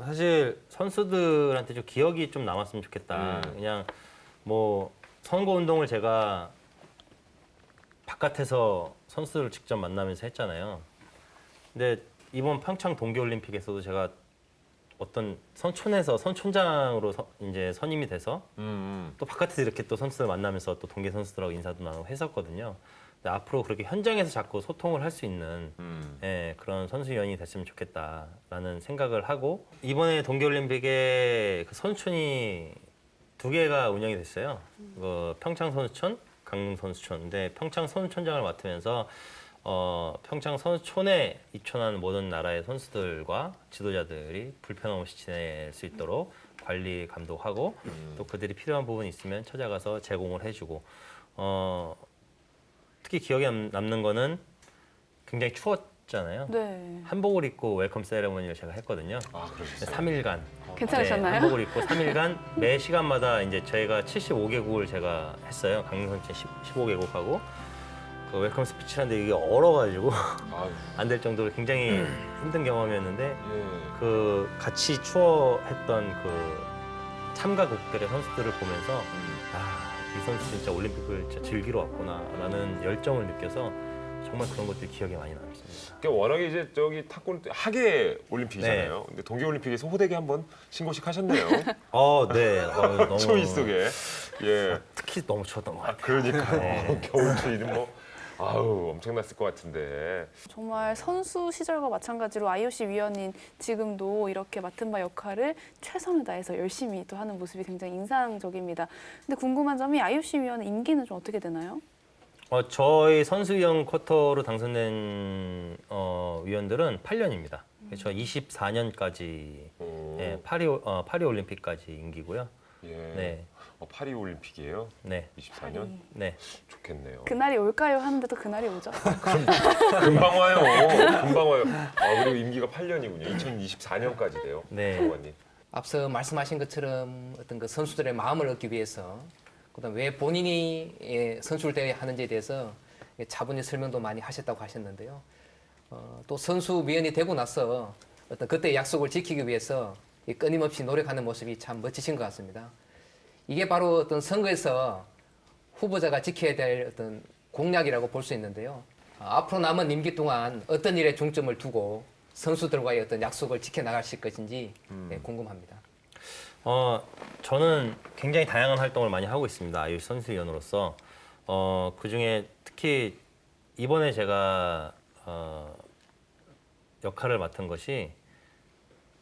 E: 사실 선수들한테 좀 기억이 좀 남았으면 좋겠다. 그냥 뭐 선거 운동을 제가 바깥에서 선수들을 직접 만나면서 했잖아요. 근데 이번 평창 동계올림픽에서도 제가 어떤 선촌에서 선촌장으로 이제 선임이 돼서 또 바깥에서 이렇게 또 선수들 만나면서 또 동계 선수들하고 인사도 나누고 했었거든요. 근데 앞으로 그렇게 현장에서 자꾸 소통을 할 수 있는 그런 선수위원이 됐으면 좋겠다라는 생각을 하고 이번에 동계올림픽에 그 선수촌이 2개가 운영이 됐어요. 평창 선수촌, 강릉 선수촌. 근데 평창 선수촌장을 맡으면서 평창 선수촌에 입촌하는 모든 나라의 선수들과 지도자들이 불편 없이 지낼 수 있도록 관리 감독하고 또 그들이 필요한 부분이 있으면 찾아가서 제공을 해주고 특히 기억에 남는 거는 굉장히 추웠잖아요.
B: 네.
E: 한복을 입고 웰컴 세레머니를 제가 했거든요.
A: 아, 그러셨어요?
E: 3일간.
B: 괜찮으셨나요?
E: 한복을 입고 3일간 매 시간마다 이제 저희가 75개국을 제가 했어요. 강릉선체 15개국하고 그 웰컴 스피치라는데 이게 얼어가지고
A: 아유,
E: 안 될 정도로 굉장히 힘든 경험이었는데
A: 예.
E: 그 같이 추워했던 그 참가국들의 선수들을 보면서 이 선수 진짜 올림픽을 진짜 즐기러 왔구나라는 열정을 느껴서 정말 그런 것들이 기억에 많이 남습니다.
A: 그러니까 워낙에 이제 저기 탁구는 하계 올림픽이잖아요. 근데 동계 올림픽에서 호되게 한번 신고식 하셨네요.
E: 네. 너무
A: 추위 속에. 예.
E: 특히 너무 추웠던 것 같아요.
A: 그러니까요. 겨울 추위는 뭐 아우 엄청났을 것 같은데.
B: 정말 선수 시절과 마찬가지로 IOC 위원인 지금도 이렇게 맡은 바 역할을 최선을 다해서 열심히 또 하는 모습이 굉장히 인상적입니다. 근데 궁금한 점이 IOC 위원 임기는 좀 어떻게 되나요?
E: 저희 선수위원 쿼터로 당선된 위원들은 8년입니다. 그래서 24년까지 예, 파리 올림픽까지 임기고요.
A: 예.
E: 네,
A: 파리 올림픽이에요.
E: 네,
A: 24년.
E: 네.
A: 좋겠네요.
B: 그날이 올까요? 하는데도 그날이 오죠.
A: 금방 와요. 금방 와요. 그리고 임기가 8년이군요. 2024년까지 돼요.
E: 네.
A: 장관님.
D: 앞서 말씀하신 것처럼 어떤 그 선수들의 마음을 얻기 위해서 그다음 왜 본인이 선수를 대하는지에 대해서 차분히 설명도 많이 하셨다고 하셨는데요. 또 선수위원이 되고 나서 어떤 그때 약속을 지키기 위해서 끊임없이 노력하는 모습이 참 멋지신 것 같습니다. 이게 바로 어떤 선거에서 후보자가 지켜야 될 어떤 공약이라고 볼 수 있는데요. 앞으로 남은 임기 동안 어떤 일에 중점을 두고 선수들과의 어떤 약속을 지켜나가실 것인지 궁금합니다.
E: 저는 굉장히 다양한 활동을 많이 하고 있습니다. IOC 선수위원으로서. 그중에 특히 이번에 제가 역할을 맡은 것이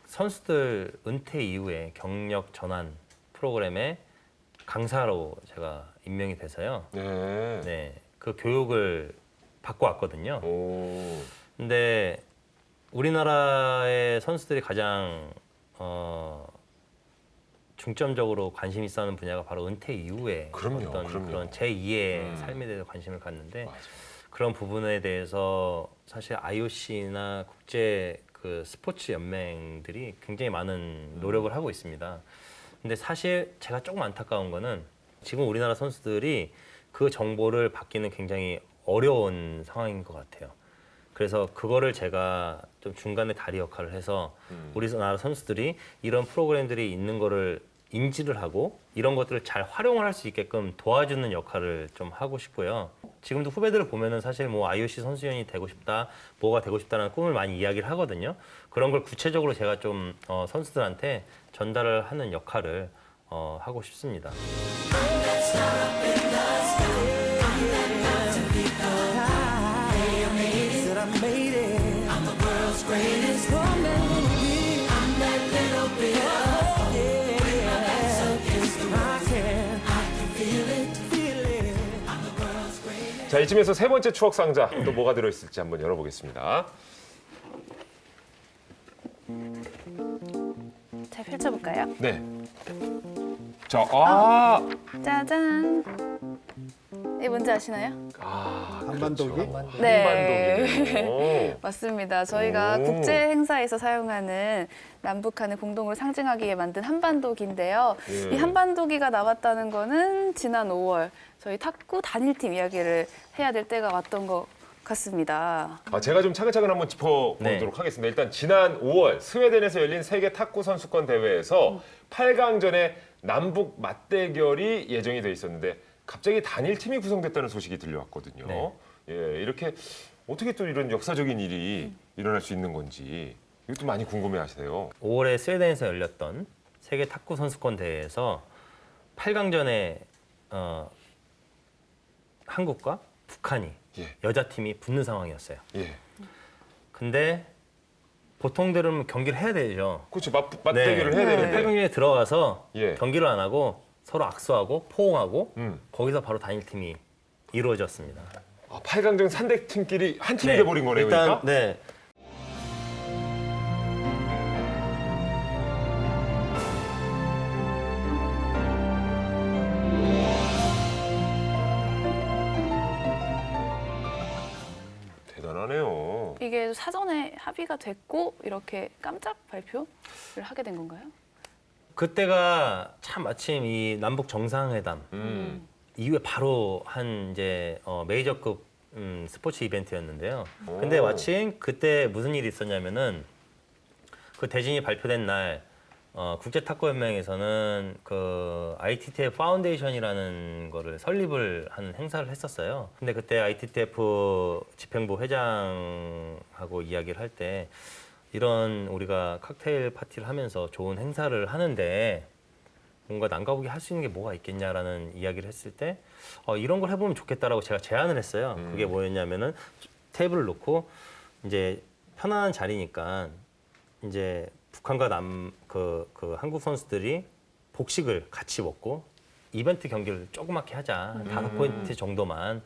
E: 선수들 은퇴 이후에 경력 전환 프로그램의 강사로 제가 임명이 돼서요.
A: 네.
E: 네, 그 교육을 받고 왔거든요.
A: 오.
E: 근데 우리나라의 선수들이 가장 중점적으로 관심 있어 하는 분야가 바로 은퇴 이후에
A: 그럼요,
E: 어떤
A: 그럼요.
E: 그런 제2의 삶에 대해서 관심을 갖는데
A: 맞아요.
E: 그런 부분에 대해서 사실 IOC나 국제 그 스포츠 연맹들이 굉장히 많은 노력을 하고 있습니다. 근데 사실 제가 조금 안타까운 거는 지금 우리나라 선수들이 그 정보를 받기는 굉장히 어려운 상황인 것 같아요. 그래서 그거를 제가 좀 중간에 다리 역할을 해서 우리나라 선수들이 이런 프로그램들이 있는 거를 인지를 하고 이런 것들을 잘 활용을 할 수 있게끔 도와주는 역할을 좀 하고 싶고요. 지금도 후배들을 보면은 사실 뭐 IOC 선수위원이 되고 싶다, 뭐가 되고 싶다는 꿈을 많이 이야기를 하거든요. 그런 걸 구체적으로 제가 좀 선수들한테 전달을 하는 역할을 하고 싶습니다.
A: 자, 이쯤에서 세 번째 추억 상자 또 뭐가 들어있을지 한번 열어보겠습니다.
B: 잘 펼쳐볼까요?
A: 네. 자,
B: 짜잔. 이게 뭔지 아시나요?
C: 한반도기?
A: 그렇죠.
B: 네.
A: 한반도기네요.
B: 맞습니다. 저희가
A: 오.
B: 국제 행사에서 사용하는 남북한을 공동으로 상징하기 위해 만든 한반도기인데요.
A: 예.
B: 이 한반도기가 나왔다는 거는 지난 5월 저희 탁구 단일팀 이야기를 해야 될 때가 왔던 것 같습니다.
A: 제가 좀 차근차근 한번 짚어보도록
E: 네.
A: 하겠습니다. 일단 지난 5월 스웨덴에서 열린 세계 탁구 선수권 대회에서 8강전에 남북 맞대결이 예정이 돼 있었는데 갑자기 단일팀이 구성됐다는 소식이 들려왔거든요.
E: 네.
A: 예, 이렇게 어떻게 또 이런 역사적인 일이 일어날 수 있는 건지 이것도 많이 궁금해하세요.
E: 5월에 스웨덴에서 열렸던 세계 탁구 선수권 대회에서 8강전에 한국과 북한이
A: 예.
E: 여자팀이 붙는 상황이었어요.
A: 예,
E: 근데 보통대로는 경기를 해야 되죠.
A: 그렇죠. 맞대결을 해야 되는데.
E: 8강전에 들어가서
A: 예.
E: 경기를 안 하고 서로 악수하고 포옹하고
A: 음.
E: 거기서 바로 단일팀이 이루어졌습니다.
A: 8강전 상대팀끼리 한 팀이
E: 네,
A: 돼버린 거네요.
E: 일단
A: 그러니까?
E: 네.
A: 대단하네요.
B: 이게 사전에 합의가 됐고 이렇게 깜짝 발표를 하게 된 건가요?
E: 그때가 참 마침 이 남북 정상회담 이후에 바로 한 이제 메이저급 스포츠 이벤트였는데요. 근데
A: 오.
E: 마침 그때 무슨 일이 있었냐면은 그 대진이 발표된 날 국제 탁구 연맹에서는 그 ITTF 파운데이션이라는 거를 설립을 하는 행사를 했었어요. 근데 그때 ITTF 집행부 회장하고 이야기를 할 때 이런 우리가 칵테일 파티를 하면서 좋은 행사를 하는데 뭔가 난가보기 할 수 있는 게 뭐가 있겠냐라는 이야기를 했을 때 이런 걸 해보면 좋겠다라고 제가 제안을 했어요. 그게 뭐였냐면은 테이블을 놓고 이제 편안한 자리니까 이제 북한과 그 한국 선수들이 복식을 같이 먹고 이벤트 경기를 조그맣게 하자. 5포인트 정도만.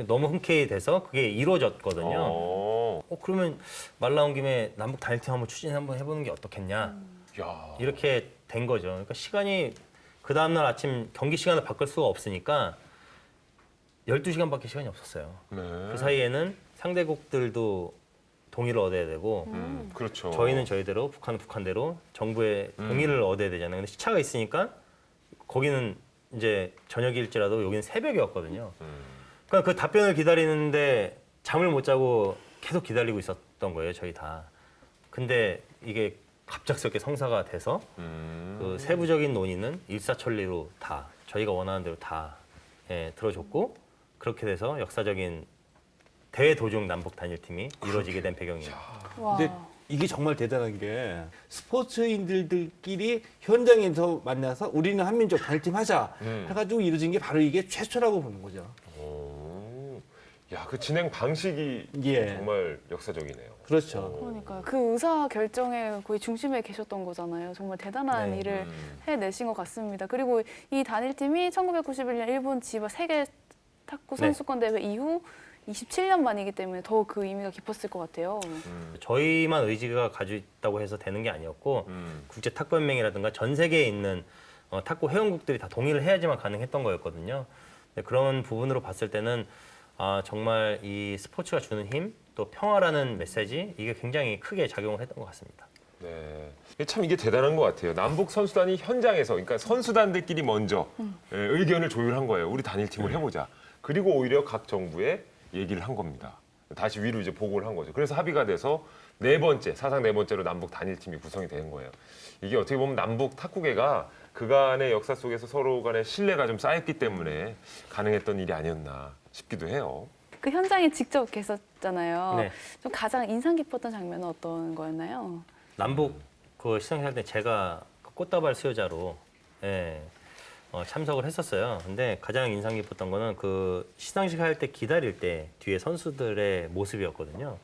E: 너무 흔쾌히 돼서 그게 이루어졌거든요. 그러면 말 나온 김에 남북 단일팀 한번 추진 한번 해보는 게 어떻겠냐.
A: 야.
E: 이렇게 된 거죠. 그러니까 시간이 그 다음날 아침 경기 시간을 바꿀 수가 없으니까 12시간밖에 시간이 없었어요.
A: 네.
E: 그 사이에는 상대국들도 동의를 얻어야 되고
A: 그렇죠.
E: 저희는 저희대로 북한은 북한대로 정부의 동의를 얻어야 되잖아요. 근데 시차가 있으니까 거기는 이제 저녁일지라도 여기는 새벽이었거든요. 그러니까 그 답변을 기다리는데 잠을 못 자고 계속 기다리고 있었던 거예요, 저희 다. 근데 이게 갑작스럽게 성사가 돼서 그 세부적인 논의는 일사천리로 다 저희가 원하는 대로 다 들어줬고 그렇게 돼서 역사적인 대도중 남북 단일팀이 이루어지게 된 배경이에요.
B: 와.
C: 근데 이게 정말 대단한 게 스포츠인들끼리 현장에서 만나서 우리는 한민족 단일팀 하자 해가지고 이루어진 게 바로 이게 최초라고 보는 거죠.
A: 야, 그 진행 방식이
C: 예.
A: 정말 역사적이네요.
C: 그렇죠.
B: 그러니까요. 그 의사 결정의 거의 중심에 계셨던 거잖아요. 정말 대단한
E: 네.
B: 일을 해내신 것 같습니다. 그리고 이 단일팀이 1991년 일본 지바 세계 탁구
E: 네.
B: 선수권 대회 이후 27년 만이기 때문에 더 그 의미가 깊었을 것 같아요.
E: 저희만 의지가 가지고 있다고 해서 되는 게 아니었고 국제 탁구연맹이라든가 전 세계에 있는 탁구 회원국들이 다 동의를 해야지만 가능했던 거였거든요. 근데 그런 부분으로 봤을 때는 정말 이 스포츠가 주는 힘, 또 평화라는 메시지 이게 굉장히 크게 작용을 했던 것 같습니다.
A: 네. 참 이게 대단한 것 같아요. 남북 선수단이 현장에서, 그러니까 선수단들끼리 먼저 의견을 조율한 거예요. 우리 단일팀을 해보자. 그리고 오히려 각 정부에 얘기를 한 겁니다. 다시 위로 이제 보고를 한 거죠. 그래서 합의가 돼서 사상 네 번째로 남북 단일팀이 구성이 된 거예요. 이게 어떻게 보면 남북 탁구계가 그간의 역사 속에서 서로 간의 신뢰가 좀 쌓였기 때문에 가능했던 일이 아니었나 싶기도 해요.
B: 그 현장에 직접 계셨잖아요.
E: 네.
B: 좀 가장 인상 깊었던 장면은 어떤 거였나요?
E: 남북 그 시상식 할 때 제가 그 꽃다발 수여자로 참석을 했었어요. 근데 가장 인상 깊었던 거는 그 시상식 할 때 기다릴 때 뒤에 선수들의 모습이었거든요.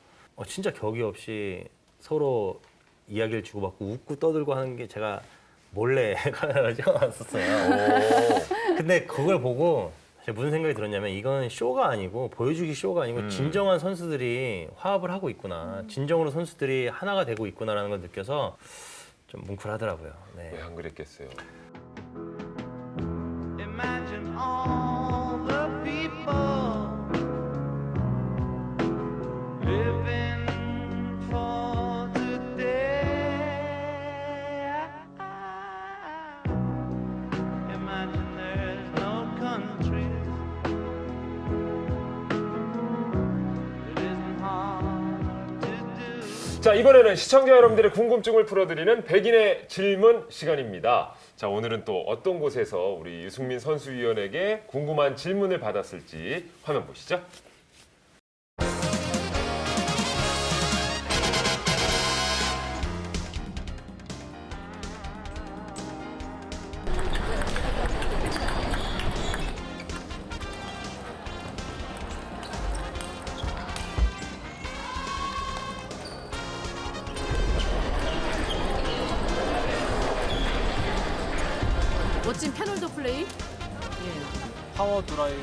E: 진짜 격이 없이 서로 이야기를 주고받고 웃고 떠들고 하는 게 제가 몰래 카메라를 찍어놨었어요. 근데 그걸 보고 제가 무슨 생각이 들었냐면 이건 쇼가 아니고 보여주기 쇼가 아니고 진정한 선수들이 화합을 하고 있구나. 진정으로 선수들이 하나가 되고 있구나라는 걸 느껴서 좀 뭉클하더라고요. 네.
A: 왜 안 그랬겠어요.
H: Imagine all the people living for today. Imagine there's no countries. It isn't hard to do.
A: 자, 이번에는 시청자 여러분들의 궁금증을 풀어드리는 백인의 질문 시간입니다. 자, 오늘은 또 어떤 곳에서 우리 유승민 선수위원에게 궁금한 질문을 받았을지 화면 보시죠.
I: 멋진 패널도 플레이?
J: 파워 드라이브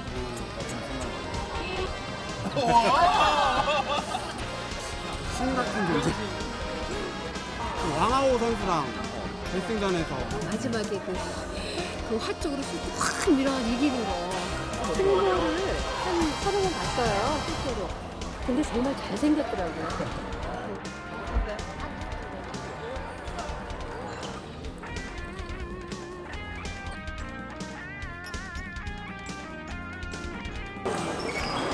J: 같은 생각. 신 같은 존재. 왕하오 선수랑 결승전에서
I: 마지막에 그 화 쪽으로 확 밀어 이기는 거. 승부를 한 30번 봤어요, 실제로. 근데 정말 잘생겼더라고요.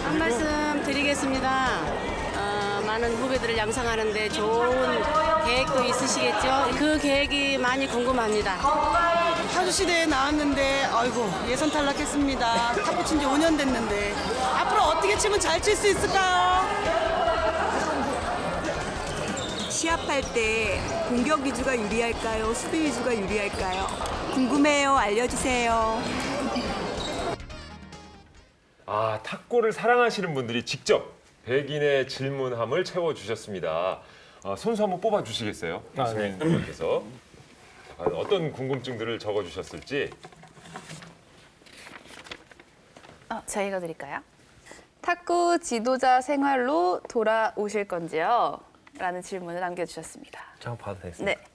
K: 한 말씀 드리겠습니다. 많은 후배들을 양성하는데 좋은 계획도 있으시겠죠? 그 계획이 많이 궁금합니다.
L: 타주시대에 나왔는데 아이고 예선 탈락했습니다. 탁구 친 지 5년 됐는데 앞으로 어떻게 치면 잘 칠 수 있을까요?
M: 시합할 때 공격 위주가 유리할까요? 수비 위주가 유리할까요?
L: 궁금해요. 알려주세요.
A: 아, 탁구를 사랑하시는 분들이 직접 백인의 질문함을 채워주셨습니다. 선수 한번 뽑아주시겠어요? 박수민 님께서 어떤 궁금증들을 적어주셨을지.
B: 저희가 드릴까요? 탁구 지도자 생활로 돌아오실 건지요? 라는 질문을 남겨주셨습니다.
E: 잠깐 봐도 되겠습니다.
B: 네.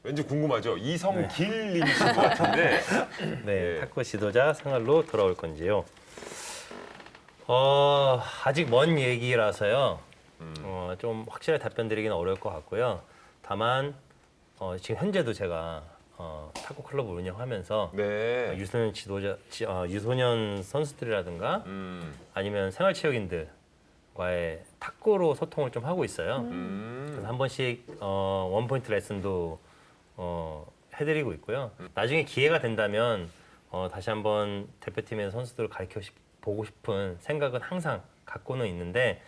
A: 왠지 궁금하죠? 이성길 님이신 것 같은데.
E: 네, 탁구 지도자 생활로 돌아올 건지요. 아직 먼 얘기라서요. 좀 확실하게 답변 드리기는 어려울 것 같고요. 다만 지금 현재도 제가 탁구 클럽을 운영하면서
A: 네.
E: 유소년 지도자, 유소년 선수들이라든가 아니면 생활체육인들과의 탁구로 소통을 좀 하고 있어요. 그래서 한 번씩 원포인트 레슨도 해드리고 있고요. 나중에 기회가 된다면 다시 한번 대표팀의 선수들을 보고 싶은 생각은 항상 갖고는 있는데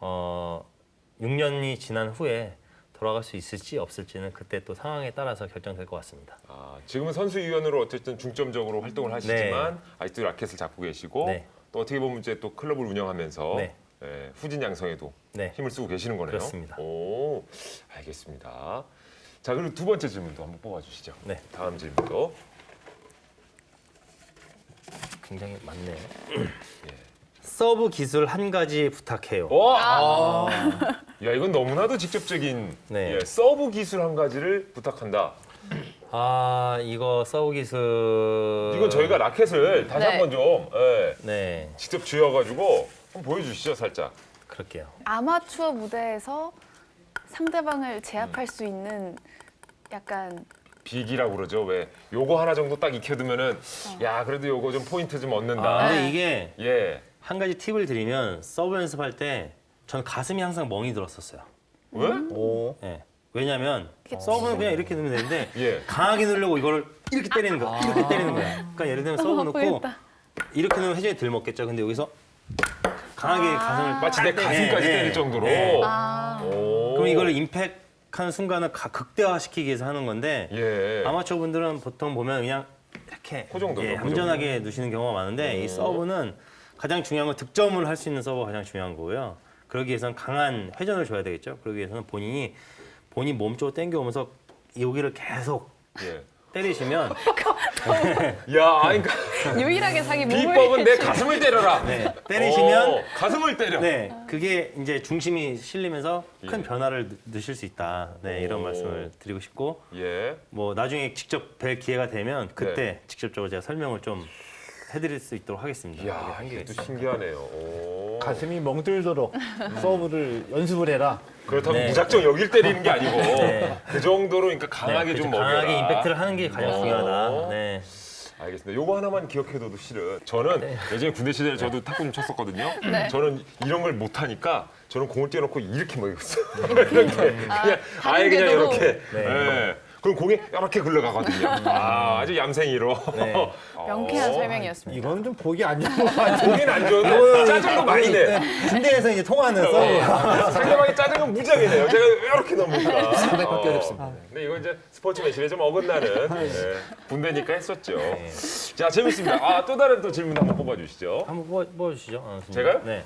E: 6년이 지난 후에 돌아갈 수 있을지 없을지는 그때 또 상황에 따라서 결정될 것 같습니다.
A: 지금은 선수위원으로 어쨌든 중점적으로 활동을 하시지만 아직도 라켓을 잡고 계시고
E: 네.
A: 또 어떻게 보면 이제 또 클럽을 운영하면서
E: 네.
A: 후진 양성에도 힘을 쓰고 계시는 거네요.
E: 그렇습니다.
A: 오, 알겠습니다. 자, 그리고 두 번째 질문도 한번 뽑아주시죠.
E: 네.
A: 다음 질문도.
E: 굉장히 많네요. 서브 기술 한 가지 부탁해요.
A: 야, 이건 너무나도 직접적인
E: 네.
A: 서브 기술 한 가지를 부탁한다.
E: 이거 서브 기술.
A: 이건 저희가 라켓을 다시
B: 네.
A: 한번 좀
E: 네,
A: 직접 쥐어가지고 한번 보여주시죠, 살짝.
E: 그럴게요.
B: 아마추어 무대에서 상대방을 제압할 수 있는 약간
A: 비기라고 그러죠. 왜 요거 하나 정도 딱 익혀두면은 야, 그래도 요거 좀 포인트 좀 얻는다.
E: 근데 이게
A: 예.
E: 한 가지 팁을 드리면 서브 연습할 때 전 가슴이 항상 멍이 들었었어요.
A: 왜?
E: 네. 왜냐면 서브는 그냥 이렇게 넣으면 되는데
A: 예.
E: 강하게 넣으려고 이거를 이렇게 때리는 거야. 이렇게 때리는 거야. 그러니까 예를 들면 서브 넣고
B: 보였다.
E: 이렇게 넣으면 회전이 덜 먹겠죠. 근데 여기서 강하게 가슴을
A: 마치 내 가슴까지 때릴 정도로.
E: 네.
A: 오.
E: 그럼 이걸 임팩트하는 순간을 극대화시키기 위해서 하는 건데
A: 예.
E: 아마추어 분들은 보통 보면 그냥 이렇게
A: 그 정도죠, 그
E: 얌전하게 넣으시는 경우가 많은데 이 서브는 가장 중요한 건 득점을 할 수 있는 서브가 가장 중요한 거고요. 그러기 위해서는 강한 회전을 줘야 되겠죠. 그러기 위해서는 본인 몸쪽으로 당겨오면서 여기를 계속
A: 예.
E: 때리시면
A: 야, 그러니까
B: 유일하게 자기 몸을
A: 비법은 내 가슴을 때려라.
E: 네, 때리시면
A: 가슴을 때려.
E: 네, 그게 이제 중심이 실리면서 큰 변화를 넣으실 수 있다. 네, 이런 말씀을 드리고 싶고
A: 예.
E: 뭐 나중에 직접 뵐 기회가 되면 그때 직접적으로 제가 설명을 좀 해드릴 수 있도록 하겠습니다.
A: 야,
E: 한게
A: 이게 또 신기하네요. 오.
C: 가슴이 멍들도록 서브를 연습을 해라.
A: 그렇다고
E: 네.
A: 무작정 여길 때리는 게 아니고
E: 네.
A: 그 정도로 그러니까 강하게
E: 네,
A: 좀
E: 그렇죠.
A: 먹여라.
E: 강하게 임팩트를 하는 게 가장 중요하다. 네.
A: 알겠습니다. 요거 하나만 기억해둬도 실은 저는 예전에 군대 시절에 저도 탁구 좀 쳤었거든요.
B: 네.
A: 저는 이런 걸 못하니까 저는 공을 띄워놓고 이렇게 먹였어요. 이렇게 그냥 아예 그냥
B: 궤도로?
A: 이렇게.
E: 네.
A: 예. 그럼 공이 이렇게 굴러가거든요. 아주 얌생이로.
E: 네.
B: 명쾌한 설명이었습니다.
C: 이건 좀 보기 안 좋은 것 같아요.
A: 보기는 안 좋은데 짜증도 많이 내.
C: 군대에서 이제 통하는 서브.
A: 상대방이 짜증은 무지하게 내요. 제가 이렇게 넘으니까.
D: 상대받기 어렵습니다.
A: 근데 이거 이제 스포츠 매실에 좀 어긋나는 군대니까 했었죠. 자, 재밌습니다. 또 다른 또 질문 한번 뽑아주시죠.
E: 한번 뽑아주시죠. 선생님.
A: 제가요?
E: 네.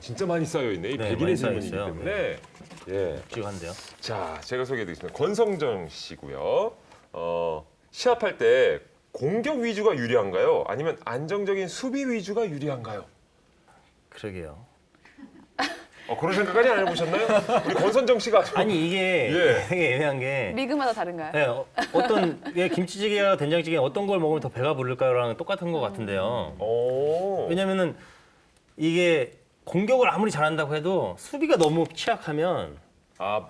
A: 진짜 많이 쌓여 있네. 이
E: 네,
A: 백인의
E: 많이 쌓여
A: 질문이기
E: 있어요.
A: 때문에. 예.
E: 묵직한데요.
A: 자, 제가 소개해드리겠습니다. 권성정 씨고요. 시합할 때 공격 위주가 유리한가요? 아니면 안정적인 수비 위주가 유리한가요?
E: 그러게요.
A: 그런 생각까지 안 해보셨나요? 우리 권선정 씨가
E: 아니 이게
A: 예.
E: 되게 애매한 게
B: 리그마다 다른가요?
E: 네, 어떤 김치찌개와 된장찌개 어떤 걸 먹으면 더 배가 부를까요랑 똑같은 것 같은데요. 왜냐면은 이게 공격을 아무리 잘한다고 해도 수비가 너무 취약하면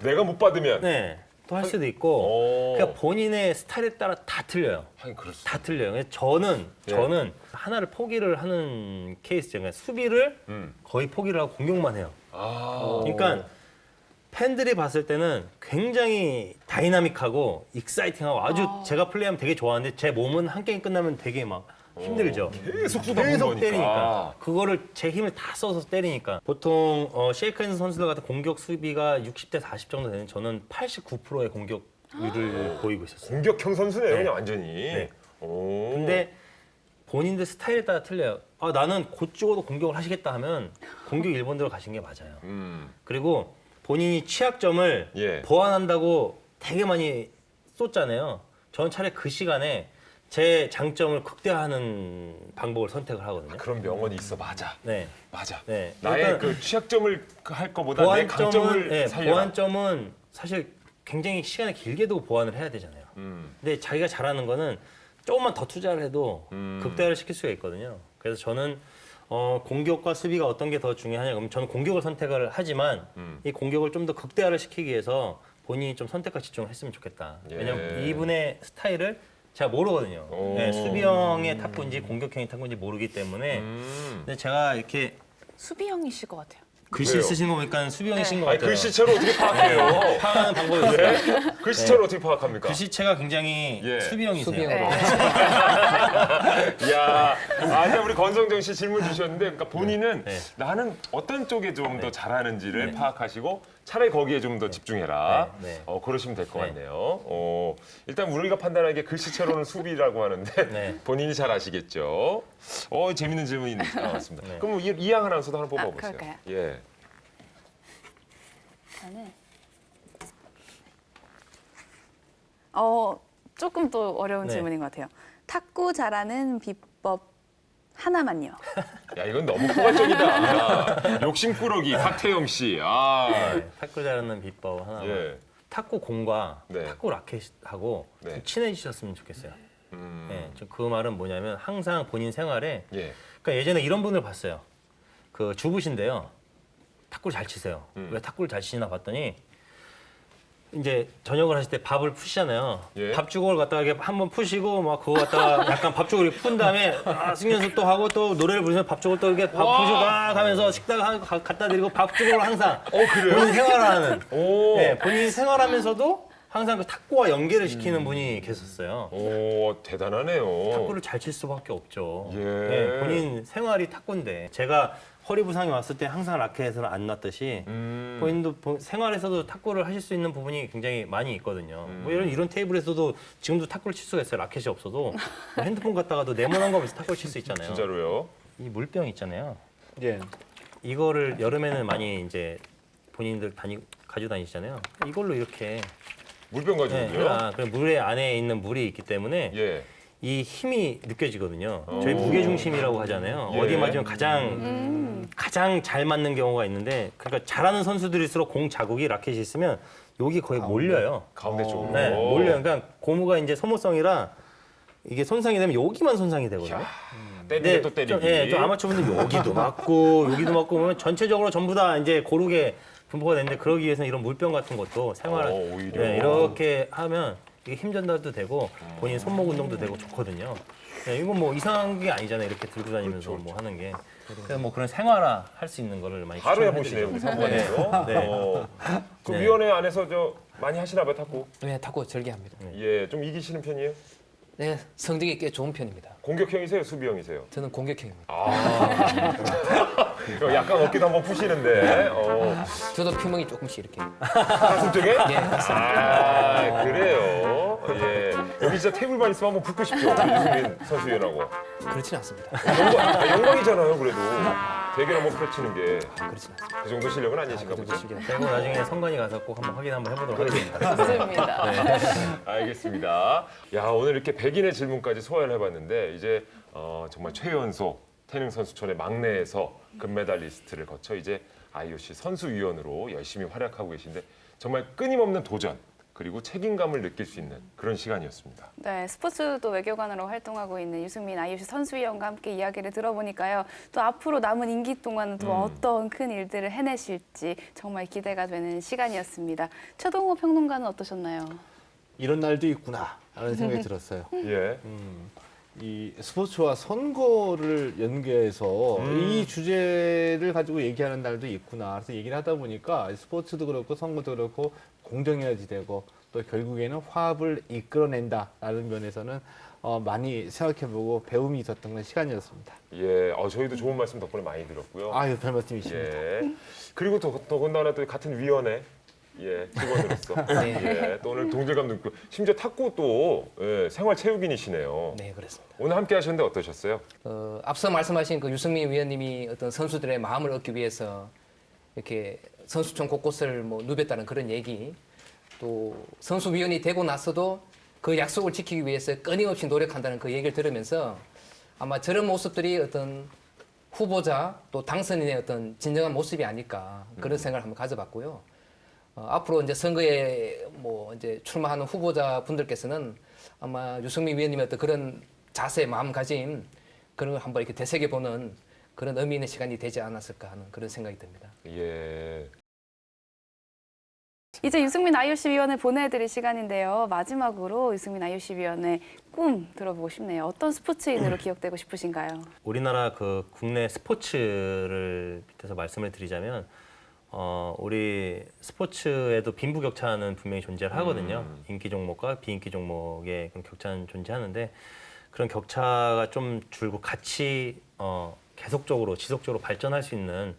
A: 내가 못 받으면
E: 네, 또 할 수도 있고 그러니까 본인의 스타일에 따라 다 틀려요. 다 틀려요. 그래서 저는 하나를 포기를 하는 케이스죠. 그러니까 수비를 거의 포기를 하고 공격만 해요. 그러니까 팬들이 봤을 때는 굉장히 다이나믹하고 익사이팅하고 아주 제가 플레이하면 되게 좋아하는데 제 몸은 한 게임 끝나면 되게 막 힘들죠.
A: 계속 쏟아부은
E: 계속
A: 거니까.
E: 때리니까 그거를 제 힘을 다 써서 때리니까 보통 쉐이크핸드 선수들 같은 공격 수비가 60대 40 정도 되는 저는 89%의 공격률을 보이고 있었어요.
A: 공격형 선수네요,
E: 네.
A: 그냥 완전히.
E: 네.
A: 오.
E: 근데 본인들 스타일에 따라 틀려요. 아, 나는 곧 죽어도 공격을 하시겠다 하면 공격 1번대로 가신 게 맞아요. 그리고 본인이 취약점을
A: 예.
E: 보완한다고 되게 많이 쏟잖아요. 저는 차라리 그 시간에 제 장점을 극대화하는 방법을 선택을 하거든요.
A: 그런 명언이 있어, 맞아.
E: 네.
A: 맞아.
E: 네.
A: 나의
E: 일단
A: 그 취약점을 할 거보다 내 강점을
E: 네,
A: 살려라.
E: 보완점은 사실 굉장히 시간을 길게 두고 보완을 해야 되잖아요. 근데 자기가 잘하는 거는 조금만 더 투자를 해도 극대화를 시킬 수가 있거든요. 그래서 저는 공격과 수비가 어떤 게 더 중요하냐 그러면 저는 공격을 선택을 하지만 이 공격을 좀 더 극대화를 시키기 위해서 본인이 좀 선택과 집중을 했으면 좋겠다.
A: 예.
E: 왜냐면 이분의 스타일을 제가 모르거든요.
A: 오.
E: 네, 수비형의 탁구인지 공격형의 탁구인지 모르기 때문에 근데 제가 이렇게
B: 수비형이실 것 같아요.
E: 글씨
A: 왜요?
E: 쓰신 거 보니까 수비형이신 것
A: 아니,
E: 같아요.
A: 글씨체를 어떻게 파악해요?
E: 파악하는 방법이 있어요.
A: 예? 글씨체를 어떻게 파악합니까?
E: 글씨체가 굉장히
A: 예.
E: 수비형이세요.
D: 수비형으로.
A: 야, 아까 우리 건성정 씨 질문 주셨는데, 그러니까 본인은
E: 네.
A: 나는 어떤 쪽에 좀 더 잘하는지를 파악하시고 차라리 거기에 좀 더 집중해라.
E: 네, 네.
A: 그러시면 될 것
E: 네.
A: 같네요. 일단 우리가 판단하기에 글씨체로는 수비라고 하는데
E: 네.
A: 본인이 잘 아시겠죠. 재밌는 질문이 나왔습니다.
E: 네.
A: 그럼 이양 아나운서도 하나 뽑아보세요.
B: 그럴까요?
A: 예.
B: 저는 조금 또 어려운
E: 네.
B: 질문인 것 같아요. 탁구 잘하는 비법 하나만요.
A: 야, 이건 너무 포괄적이다. 욕심꾸러기 박태영 씨.
E: 네, 탁구 잘하는 비법 하나.
A: 예.
E: 탁구 공과
A: 네.
E: 탁구 라켓하고
A: 네.
E: 좀 친해지셨으면 좋겠어요. 네, 그 말은 뭐냐면 항상 본인 생활에
A: 예.
E: 그러니까 예전에 이런 분을 봤어요. 그 주부신데요. 탁구를 잘 치세요. 왜 탁구를 잘 치시나 봤더니 이제 저녁을 하실 때 밥을 푸시잖아요.
A: 예.
E: 밥주걱을 갖다가 이렇게 한번 푸시고 막 그거 갖다가 약간 밥주걱을 이렇게 푼 다음에 승연습 또 하고 또 노래를 부르면서 밥주걱을 또 이렇게 밥 푸시고 막 하면서 식당 갖다 드리고 밥주걱을 항상
A: 그래요?
E: 본인 생활하는
A: 오.
E: 네, 본인 생활하면서도 항상 그 탁구와 연계를 시키는 분이 계셨어요.
A: 오, 대단하네요.
E: 탁구를 잘 칠 수밖에 없죠.
A: 예.
E: 네, 본인 생활이 탁구인데 제가 허리 부상이 왔을 때 항상 라켓에서는 안 났듯이 본인도 생활에서도 탁구를 하실 수 있는 부분이 굉장히 많이 있거든요. 뭐 이런 테이블에서도 지금도 탁구를 칠 수가 있어요. 라켓이 없어도 뭐 핸드폰 갖다가도 네모난 거 하면서 탁구를 칠 수 있잖아요.
A: 진짜로요?
E: 이 물병 있잖아요.
C: 예.
E: 이거를 여름에는 많이 이제 본인들 가지고 다니시잖아요. 이걸로 이렇게
A: 물병 가지고요?
E: 그 물에 안에 있는 물이 있기 때문에
A: 예.
E: 이 힘이 느껴지거든요. 저희 무게 중심이라고 하잖아요.
A: 예.
E: 어디 맞으면 가장 잘 맞는 경우가 있는데, 그러니까 잘하는 선수들일수록 공 자국이 라켓이 있으면 여기 거의 몰려요.
A: 가운데 쪽으로.
E: 네, 몰려요. 그러니까 고무가 이제 소모성이라 이게 손상이 되면 여기만 손상이 되거든요.
A: 때리게 또 때리기.
E: 좀 아마추어분들 여기도 맞고 여기도 맞고 보면 전체적으로 전부 다 이제 고르게 분포가 되는데 그러기 위해서는 이런 물병 같은 것도
A: 오히려.
E: 이렇게 하면 이게 힘 전달도 되고 본인 손목 운동도 되고 좋거든요. 네, 이건 뭐 이상한 게 아니잖아요. 이렇게 들고 다니면서 뭐 하는 게. 그래서 뭐 그런 생활화 할 수 있는 거를 많이
A: 바로
E: 추천해드리죠.
A: 해보시네요, 우리 사무관님도.
E: 네.
A: 그
E: 네.
A: 위원회 안에서 많이 하시나 봐요, 탁구?
D: 네, 탁구 즐겨합니다.
A: 예, 좀 이기시는 편이에요?
D: 네, 성적이 꽤 좋은 편입니다.
A: 공격형이세요, 수비형이세요?
D: 저는 공격형입니다.
A: 약간 어깨도 한번 푸시는데.
D: 저도 피멍이 조금씩 이렇게.
A: 가슴 쪽에?
D: 예, 맞습니다.
A: 그래요. 예. 여기 진짜 테이블만 있으면 한번 붙고 싶죠, 우리 유승민 선수위원하고.
D: 그렇진 않습니다.
A: 영광이잖아요, 그래도. 대결 한번 펼치는 게.
D: 그렇진 않습니다.
A: 그 정도 실력은 아니신가
D: 그
A: 보죠?
D: 정도 실력은
E: 그리고 나중에 성관이 가서 꼭 한번 확인 한번 해보도록 하겠습니다.
B: 좋습니다.
A: 알겠습니다. 야, 오늘 이렇게 100인의 질문까지 소화를 해봤는데 이제 정말 최연소 태능 선수촌의 막내에서 금메달리스트를 거쳐 이제 IOC 선수위원으로 열심히 활약하고 계신데 정말 끊임없는 도전 그리고 책임감을 느낄 수 있는 그런 시간이었습니다.
B: 네, 스포츠도 외교관으로 활동하고 있는 유승민 IOC 선수위원과 함께 이야기를 들어보니까요. 또 앞으로 남은 임기 동안 또 어떤 큰 일들을 해내실지 정말 기대가 되는 시간이었습니다. 최동호 평론가는 어떠셨나요?
C: 이런 날도 있구나 라는 생각이 들었어요.
A: 예.
C: 이 스포츠와 선거를 연계해서 이 주제를 가지고 얘기하는 날도 있구나. 그래서 얘기를 하다 보니까 스포츠도 그렇고 선거도 그렇고 공정해야지 되고 또 결국에는 화합을 이끌어낸다라는 면에서는 많이 생각해보고 배움이 있었던 그런 시간이었습니다.
A: 예, 저희도 좋은 말씀 덕분에 많이 들었고요.
C: 아유, 별 말씀이십니다.
A: 예. 그리고 더군다나 또 같은 위원회 직원으로서
D: 네.
A: 또 오늘 동질감 느끼고 심지어 탁구 또 생활체육인이시네요.
D: 네, 그렇습니다.
A: 오늘 함께 하셨는데 어떠셨어요?
D: 앞서 말씀하신 그 유승민 위원님이 어떤 선수들의 마음을 얻기 위해서 이렇게 선수촌 곳곳을 뭐 누볐다는 그런 얘기, 또 선수위원이 되고 나서도 그 약속을 지키기 위해서 끊임없이 노력한다는 그 얘기를 들으면서 아마 저런 모습들이 어떤 후보자 또 당선인의 어떤 진정한 모습이 아닐까 그런 생각을 한번 가져봤고요. 앞으로 이제 선거에 뭐 이제 출마하는 후보자 분들께서는 아마 유승민 위원님의 어떤 그런 자세, 마음가짐 그런 걸 한번 이렇게 되새겨보는 그런 의미 있는 시간이 되지 않았을까 하는 그런 생각이 듭니다.
A: 예.
B: 이제 유승민 IOC 위원을 보내드릴 시간인데요. 마지막으로 유승민 IOC 위원의 꿈 들어보고 싶네요. 어떤 스포츠인으로 기억되고 싶으신가요?
E: 우리나라 그 국내 스포츠를 밑에서 말씀을 드리자면 우리 스포츠에도 빈부격차는 분명히 존재를 하거든요. 인기 종목과 비인기 종목의 그런 격차는 존재하는데 그런 격차가 좀 줄고 같이 계속적으로 지속적으로 발전할 수 있는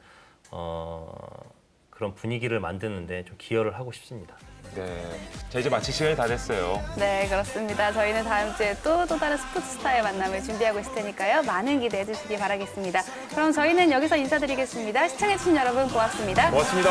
E: 그런 분위기를 만드는데 좀 기여를 하고 싶습니다.
A: 네. 자, 이제 마칠 시간이 다 됐어요.
B: 네, 그렇습니다. 저희는 다음 주에 또 다른 스포츠 스타의 만남을 준비하고 있을 테니까요. 많은 기대해 주시기 바라겠습니다. 그럼 저희는 여기서 인사드리겠습니다. 시청해주신 여러분 고맙습니다.
A: 고맙습니다.